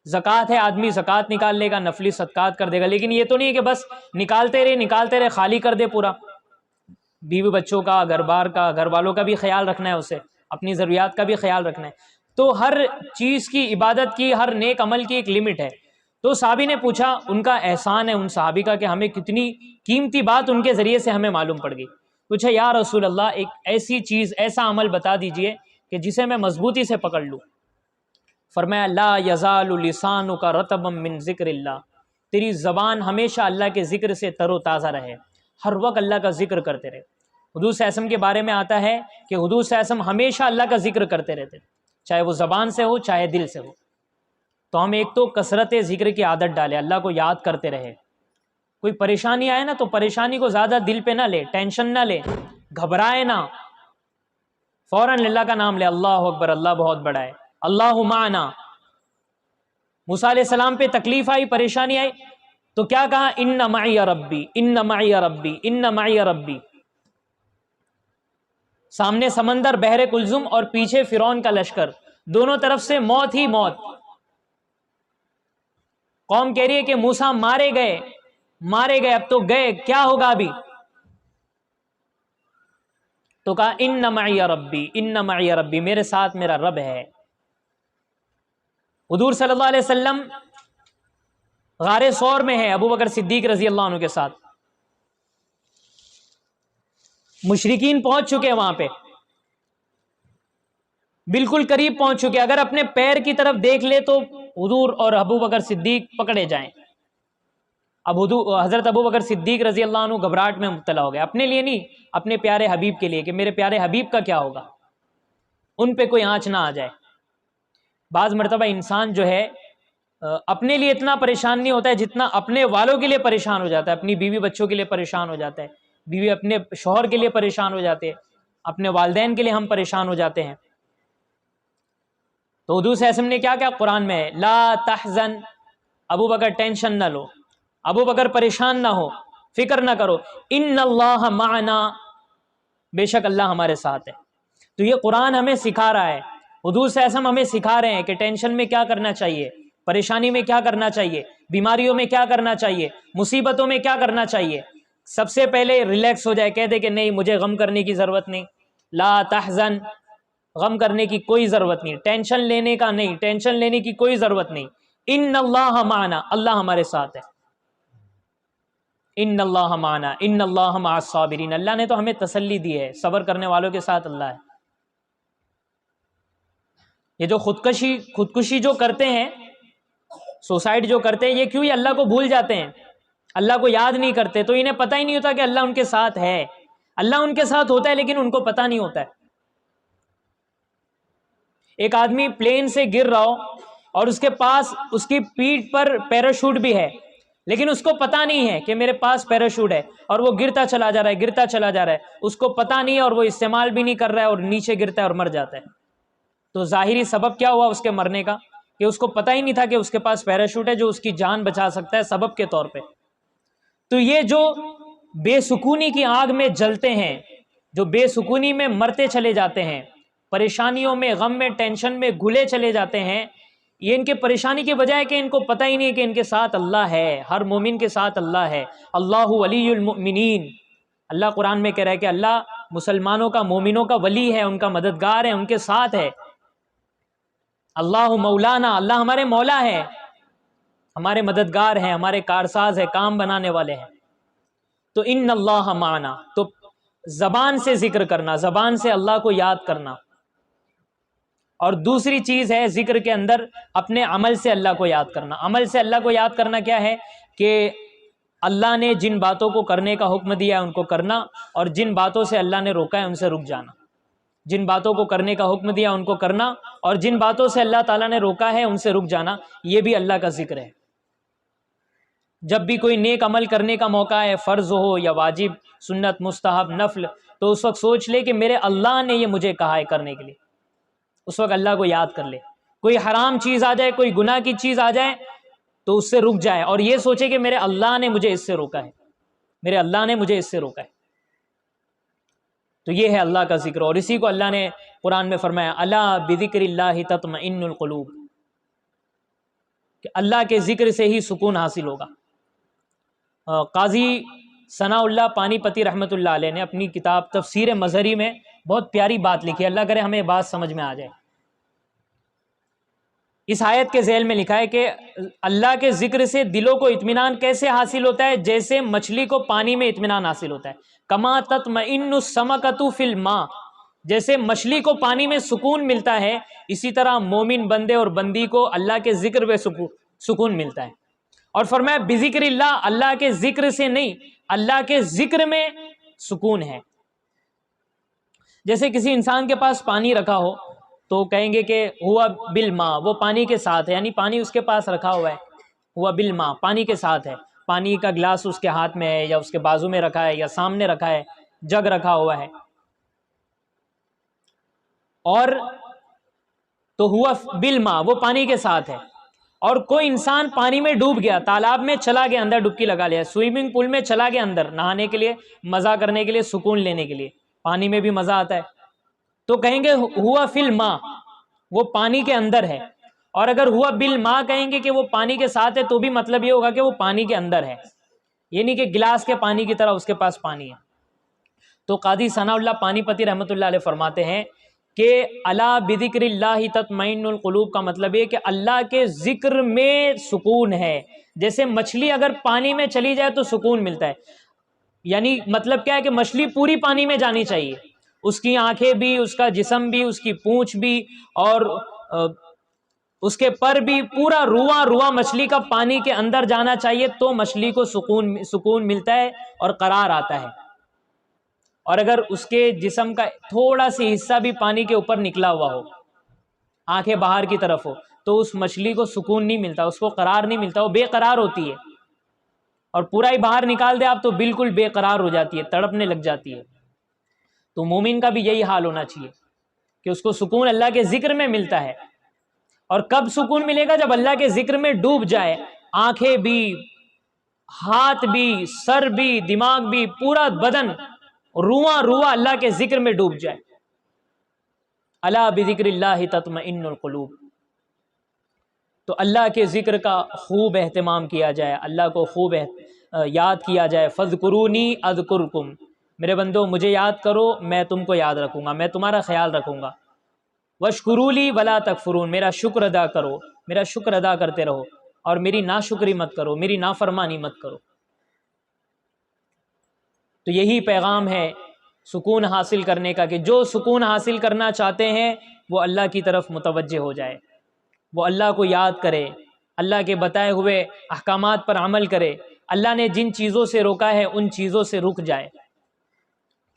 زکوٰۃ ہے، آدمی زکوٰۃ نکال لے گا، نفلی صدقات کر دے گا، لیکن یہ تو نہیں ہے کہ بس نکالتے رہے خالی کر دے پورا۔ بیوی بچوں کا، گھر بار کا، گھر والوں کا بھی خیال رکھنا ہے، اسے اپنی ضروریات کا بھی خیال رکھنا ہے۔ تو ہر چیز کی، عبادت کی، ہر نیک عمل کی ایک لمٹ ہے۔ تو صحابی نے پوچھا، ان کا احسان ہے ان صحابی کا کہ ہمیں کتنی قیمتی بات ان کے ذریعے سے ہمیں معلوم پڑ گئی۔ پوچھا یا رسول اللہ، ایک ایسی چیز، ایسا عمل بتا دیجئے کہ جسے میں مضبوطی سے پکڑ لوں۔ فرمایا لا یزال لسانک رطبا من ذکر اللہ، تیری زبان ہمیشہ اللہ کے ذکر سے تر و تازہ رہے، ہر وقت اللہ کا ذکر کرتے رہے۔ حضور صلی اللہ علیہ وسلم کے بارے میں آتا ہے کہ حضور صلی اللہ علیہ وسلم ہمیشہ اللہ کا ذکر کرتے رہتے، چاہے وہ زبان سے ہو چاہے دل سے ہو۔ تو ہم ایک تو کثرت ذکر کی عادت ڈالیں، اللہ کو یاد کرتے رہے۔ کوئی پریشانی آئے نا تو پریشانی کو زیادہ دل پہ نہ لے، ٹینشن نہ لے، گھبرائے نہ، فوراً اللہ کا نام لے، اللہ اکبر، اللہ بہت بڑا ہے، اللہ معنا۔ موسیٰ علیہ السلام پہ تکلیف آئی، پریشانی آئی تو کیا کہا؟ ان معی ربی، ان معی ربی، ان معی ربی۔ سامنے سمندر، بحر کلثم، اور پیچھے فرعون کا لشکر، دونوں طرف سے موت ہی موت۔ قوم کہہ رہی ہے کہ موسیٰ مارے گئے، اب تو گئے، کیا ہوگا ابھی؟ تو کہا ان معی ربی، ان معی ربی، میرے ساتھ میرا رب ہے۔ حضور صلی اللہ علیہ وسلم غار ثور میں ہے، ابو بکر صدیق رضی اللہ عنہ کے ساتھ، مشرکین پہنچ چکے ہیں وہاں پہ، بالکل قریب پہنچ چکے، اگر اپنے پیر کی طرف دیکھ لے تو حضور اور ابو بکر صدیق پکڑے جائیں۔ اب حضرت ابو بکر صدیق رضی اللہ عنہ گھبراہٹ میں مبتلا ہو گئے، اپنے لیے نہیں، اپنے پیارے حبیب کے لیے، کہ میرے پیارے حبیب کا کیا ہوگا، ان پہ کوئی آنچ نہ آ جائے۔ بعض مرتبہ انسان جو ہے اپنے لیے اتنا پریشان نہیں ہوتا ہے جتنا اپنے والوں کے لیے پریشان ہو جاتا ہے، اپنی بیوی بچوں کے لیے پریشان ہو جاتا ہے، بیوی اپنے شوہر کے لیے پریشان ہو جاتے ہیں، اپنے والدین کے لیے ہم پریشان ہو جاتے ہیں۔ تو حضور صلی اللہ علیہ وسلم نے کیا قرآن میں ہے، لا تحزن، ابو بکر ٹینشن نہ لو، ابو بکر پریشان نہ ہو، فکر نہ کرو، ان اللہ معنا، بے شک اللہ ہمارے ساتھ ہے۔ تو یہ قرآن ہمیں سکھا رہا ہے، حضور صلی اللہ علیہ وسلم ہمیں سکھا رہے ہیں کہ ٹینشن میں کیا کرنا چاہیے، پریشانی میں کیا کرنا چاہیے، بیماریوں میں کیا کرنا چاہیے، مصیبتوں میں کیا کرنا چاہیے۔ سب سے پہلے ریلیکس ہو جائے، کہہ دے کہ نہیں، مجھے غم کرنے کی ضرورت نہیں، لا تحزن، غم کرنے کی کوئی ضرورت نہیں، ٹینشن لینے کا نہیں، ٹینشن لینے کی کوئی ضرورت نہیں، ان اللہ معنا، اللہ ہمارے ساتھ ہے، ان اللہ معنا، ان اللہ مع الصابرین، اللہ نے تو ہمیں تسلی دی ہے، صبر کرنے والوں کے ساتھ اللہ ہے۔ یہ جو خودکشی جو کرتے ہیں، سوسائڈ جو کرتے ہیں، یہ کیوں؟ یہ اللہ کو بھول جاتے ہیں، اللہ کو یاد نہیں کرتے، تو انہیں پتہ ہی نہیں ہوتا کہ اللہ ان کے ساتھ ہے۔ اللہ ان کے ساتھ ہوتا ہے لیکن ان کو پتہ نہیں ہوتا ہے۔ ایک آدمی پلین سے گر رہا ہو اور اس کے پاس اس کی پیٹھ پر پیراشوٹ بھی ہے، لیکن اس کو پتہ نہیں ہے کہ میرے پاس پیراشوٹ ہے، اور وہ گرتا چلا جا رہا ہے، گرتا چلا جا رہا ہے، اس کو پتہ نہیں ہے اور وہ استعمال بھی نہیں کر رہا ہے اور نیچے گرتا ہے اور مر جاتا ہے۔ تو ظاہری سبب کیا ہوا اس کے مرنے کا؟ کہ اس کو پتہ ہی نہیں تھا کہ اس کے پاس پیراشوٹ ہے جو اس کی جان بچا سکتا ہے سبب کے طور پہ۔ تو یہ جو بے سکونی کی آگ میں جلتے ہیں، جو بے سکونی میں مرتے چلے جاتے ہیں، پریشانیوں میں، غم میں، ٹینشن میں گھلے چلے جاتے ہیں، یہ ان کے پریشانی کی وجہ ہے کہ ان کو پتہ ہی نہیں ہے کہ ان کے ساتھ اللہ ہے، ہر مومن کے ساتھ اللہ ہے۔ اللہ ولی المؤمنین، اللہ قرآن میں کہہ رہا ہے کہ اللہ مسلمانوں کا، مومنوں کا ولی ہے، ان کا مددگار ہے، ان کے ساتھ ہے۔ اللہ مولانا، اللہ ہمارے مولا ہے، ہمارے مددگار ہیں، ہمارے کارساز ہیں، کام بنانے والے ہیں۔ تو ان اللہ معنا، تو زبان سے ذکر کرنا، زبان سے اللہ کو یاد کرنا، اور دوسری چیز ہے ذکر کے اندر اپنے عمل سے اللہ کو یاد کرنا۔ عمل سے اللہ کو یاد کرنا کیا ہے؟ کہ اللہ نے جن باتوں کو کرنے کا حکم دیا ہے ان کو کرنا، اور جن باتوں سے اللہ نے روکا ہے ان سے رک جانا۔ جن باتوں کو کرنے کا حکم دیا ان کو کرنا، اور جن باتوں سے اللہ تعالیٰ نے روکا ہے ان سے رک جانا، یہ بھی اللہ کا ذکر ہے۔ جب بھی کوئی نیک عمل کرنے کا موقع ہے، فرض ہو یا واجب، سنت، مستحب، نفل، تو اس وقت سوچ لے کہ میرے اللہ نے یہ مجھے کہا ہے کرنے کے لیے، اس وقت اللہ کو یاد کر لے۔ کوئی حرام چیز آ جائے، کوئی گناہ کی چیز آ جائے تو اس سے رک جائے، اور یہ سوچے کہ میرے اللہ نے مجھے اس سے روکا ہے، میرے اللہ نے مجھے اس سے روکا ہے۔ تو یہ ہے اللہ کا ذکر، اور اسی کو اللہ نے قرآن میں فرمایا الا بذکر اللہ تطمئن القلوب، کہ اللہ کے ذکر سے ہی سکون حاصل ہوگا۔ قاضی ثناء اللہ پانی پتی رحمۃ اللہ علیہ نے اپنی کتاب تفسیر مظہری میں بہت پیاری بات لکھی ہے، اللہ کرے ہمیں بات سمجھ میں آ جائے۔ اس آیت کے ذیل میں لکھا ہے کہ اللہ کے ذکر سے دلوں کو اطمینان کیسے حاصل ہوتا ہے؟ جیسے مچھلی کو پانی میں اطمینان حاصل ہوتا ہے۔ کما تطمئن السمکۃ فی الماء، جیسے مچھلی کو پانی میں سکون ملتا ہے، اسی طرح مومن بندے اور بندی کو اللہ کے ذکر میں سکون ملتا ہے۔ اور فرمایا بذکر اللہ، اللہ کے ذکر سے نہیں، اللہ کے ذکر میں سکون ہے۔ جیسے کسی انسان کے پاس پانی رکھا ہو تو کہیں گے کہ ہوا بالماء، وہ پانی کے ساتھ ہے، یعنی پانی اس کے پاس رکھا ہوا ہے، ہوا بالماء، پانی کے ساتھ ہے، پانی کا گلاس اس کے ہاتھ میں ہے یا اس کے بازو میں رکھا ہے یا سامنے رکھا ہے، جگ رکھا ہوا ہے، اور تو ہوا بالماء، وہ پانی کے ساتھ ہے۔ اور کوئی انسان پانی میں ڈوب گیا، تالاب میں چلا گیا، اندر ڈبکی لگا لیا، سوئمنگ پول میں چلا گیا اندر نہانے کے لیے، مزہ کرنے کے لیے، سکون لینے کے لیے، پانی میں بھی مزہ آتا ہے، تو کہیں گے ہوا فی الماء، وہ پانی کے اندر ہے۔ اور اگر ہوا بالماء کہیں گے کہ وہ پانی کے ساتھ ہے، تو بھی مطلب یہ ہوگا کہ وہ پانی کے اندر ہے، یہ نہیں کہ گلاس کے پانی کی طرح اس کے پاس پانی ہے۔ تو قاضی ثناء اللہ پانی پتی رحمۃ اللہ علیہ فرماتے ہیں کہ الا بذکر اللہ تطمئن القلوب کا مطلب یہ کہ اللہ کے ذکر میں سکون ہے۔ جیسے مچھلی اگر پانی میں چلی جائے تو سکون ملتا ہے، یعنی مطلب کیا ہے کہ مچھلی پوری پانی میں جانی چاہیے، اس کی آنکھیں بھی، اس کا جسم بھی، اس کی پونچھ بھی، اور اس کے پر بھی، پورا رواں رواں مچھلی کا پانی کے اندر جانا چاہیے، تو مچھلی کو سکون ملتا ہے اور قرار آتا ہے۔ اور اگر اس کے جسم کا تھوڑا سی حصہ بھی پانی کے اوپر نکلا ہوا ہو، آنکھیں باہر کی طرف ہو، تو اس مچھلی کو سکون نہیں ملتا، اس کو قرار نہیں ملتا، وہ بے قرار ہوتی ہے، اور پورا ہی باہر نکال دے آپ تو بالکل بے قرار ہو جاتی ہے، تڑپنے لگ جاتی ہے۔ تو مومن کا بھی یہی حال ہونا چاہیے کہ اس کو سکون اللہ کے ذکر میں ملتا ہے۔ اور کب سکون ملے گا؟ جب اللہ کے ذکر میں ڈوب جائے، آنکھیں بھی، ہاتھ بھی، سر بھی، دماغ بھی، پورا بدن رواں رواں اللہ کے ذکر میں ڈوب جائے۔ الا بذکر اللہ تطمئن القلوب، تو اللہ کے ذکر کا خوب اہتمام کیا جائے، اللہ کو خوب یاد کیا جائے۔ فاذکرونی اذکرکم، میرے بندو مجھے یاد کرو، میں تم کو یاد رکھوں گا، میں تمہارا خیال رکھوں گا۔ واشکروا لی ولا تکفرون، میرا شکر ادا کرو، میرا شکر ادا کرتے رہو، اور میری ناشکری مت کرو، میری نافرمانی مت کرو۔ تو یہی پیغام ہے سکون حاصل کرنے کا، کہ جو سکون حاصل کرنا چاہتے ہیں وہ اللہ کی طرف متوجہ ہو جائے، وہ اللہ کو یاد کرے، اللہ کے بتائے ہوئے احکامات پر عمل کرے، اللہ نے جن چیزوں سے روکا ہے ان چیزوں سے رک جائے،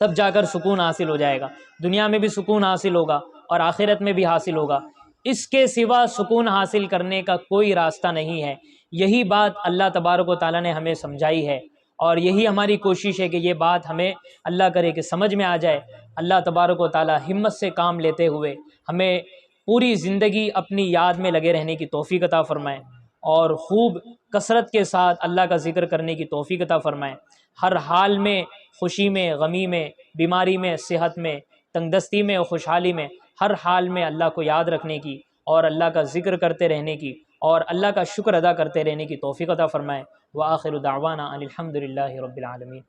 تب جا کر سکون حاصل ہو جائے گا، دنیا میں بھی سکون حاصل ہوگا اور آخرت میں بھی حاصل ہوگا۔ اس کے سوا سکون حاصل کرنے کا کوئی راستہ نہیں ہے۔ یہی بات اللہ تبارک و تعالیٰ نے ہمیں سمجھائی ہے، اور یہی ہماری کوشش ہے کہ یہ بات ہمیں اللہ کرے کہ سمجھ میں آ جائے۔ اللہ تبارک و تعالیٰ ہمت سے کام لیتے ہوئے ہمیں پوری زندگی اپنی یاد میں لگے رہنے کی توفیق عطا فرمائے، اور خوب کثرت کے ساتھ اللہ کا ذکر کرنے کی توفیق عطا فرمائے۔ ہر حال میں، خوشی میں، غمی میں، بیماری میں، صحت میں، تنگ دستی میں اور خوشحالی میں، ہر حال میں اللہ کو یاد رکھنے کی اور اللہ کا ذکر کرتے رہنے کی اور اللہ کا شکر ادا کرتے رہنے کی توفیق عطا فرمائے۔ وآخر دعوانا ان الحمد للہ رب العالمین۔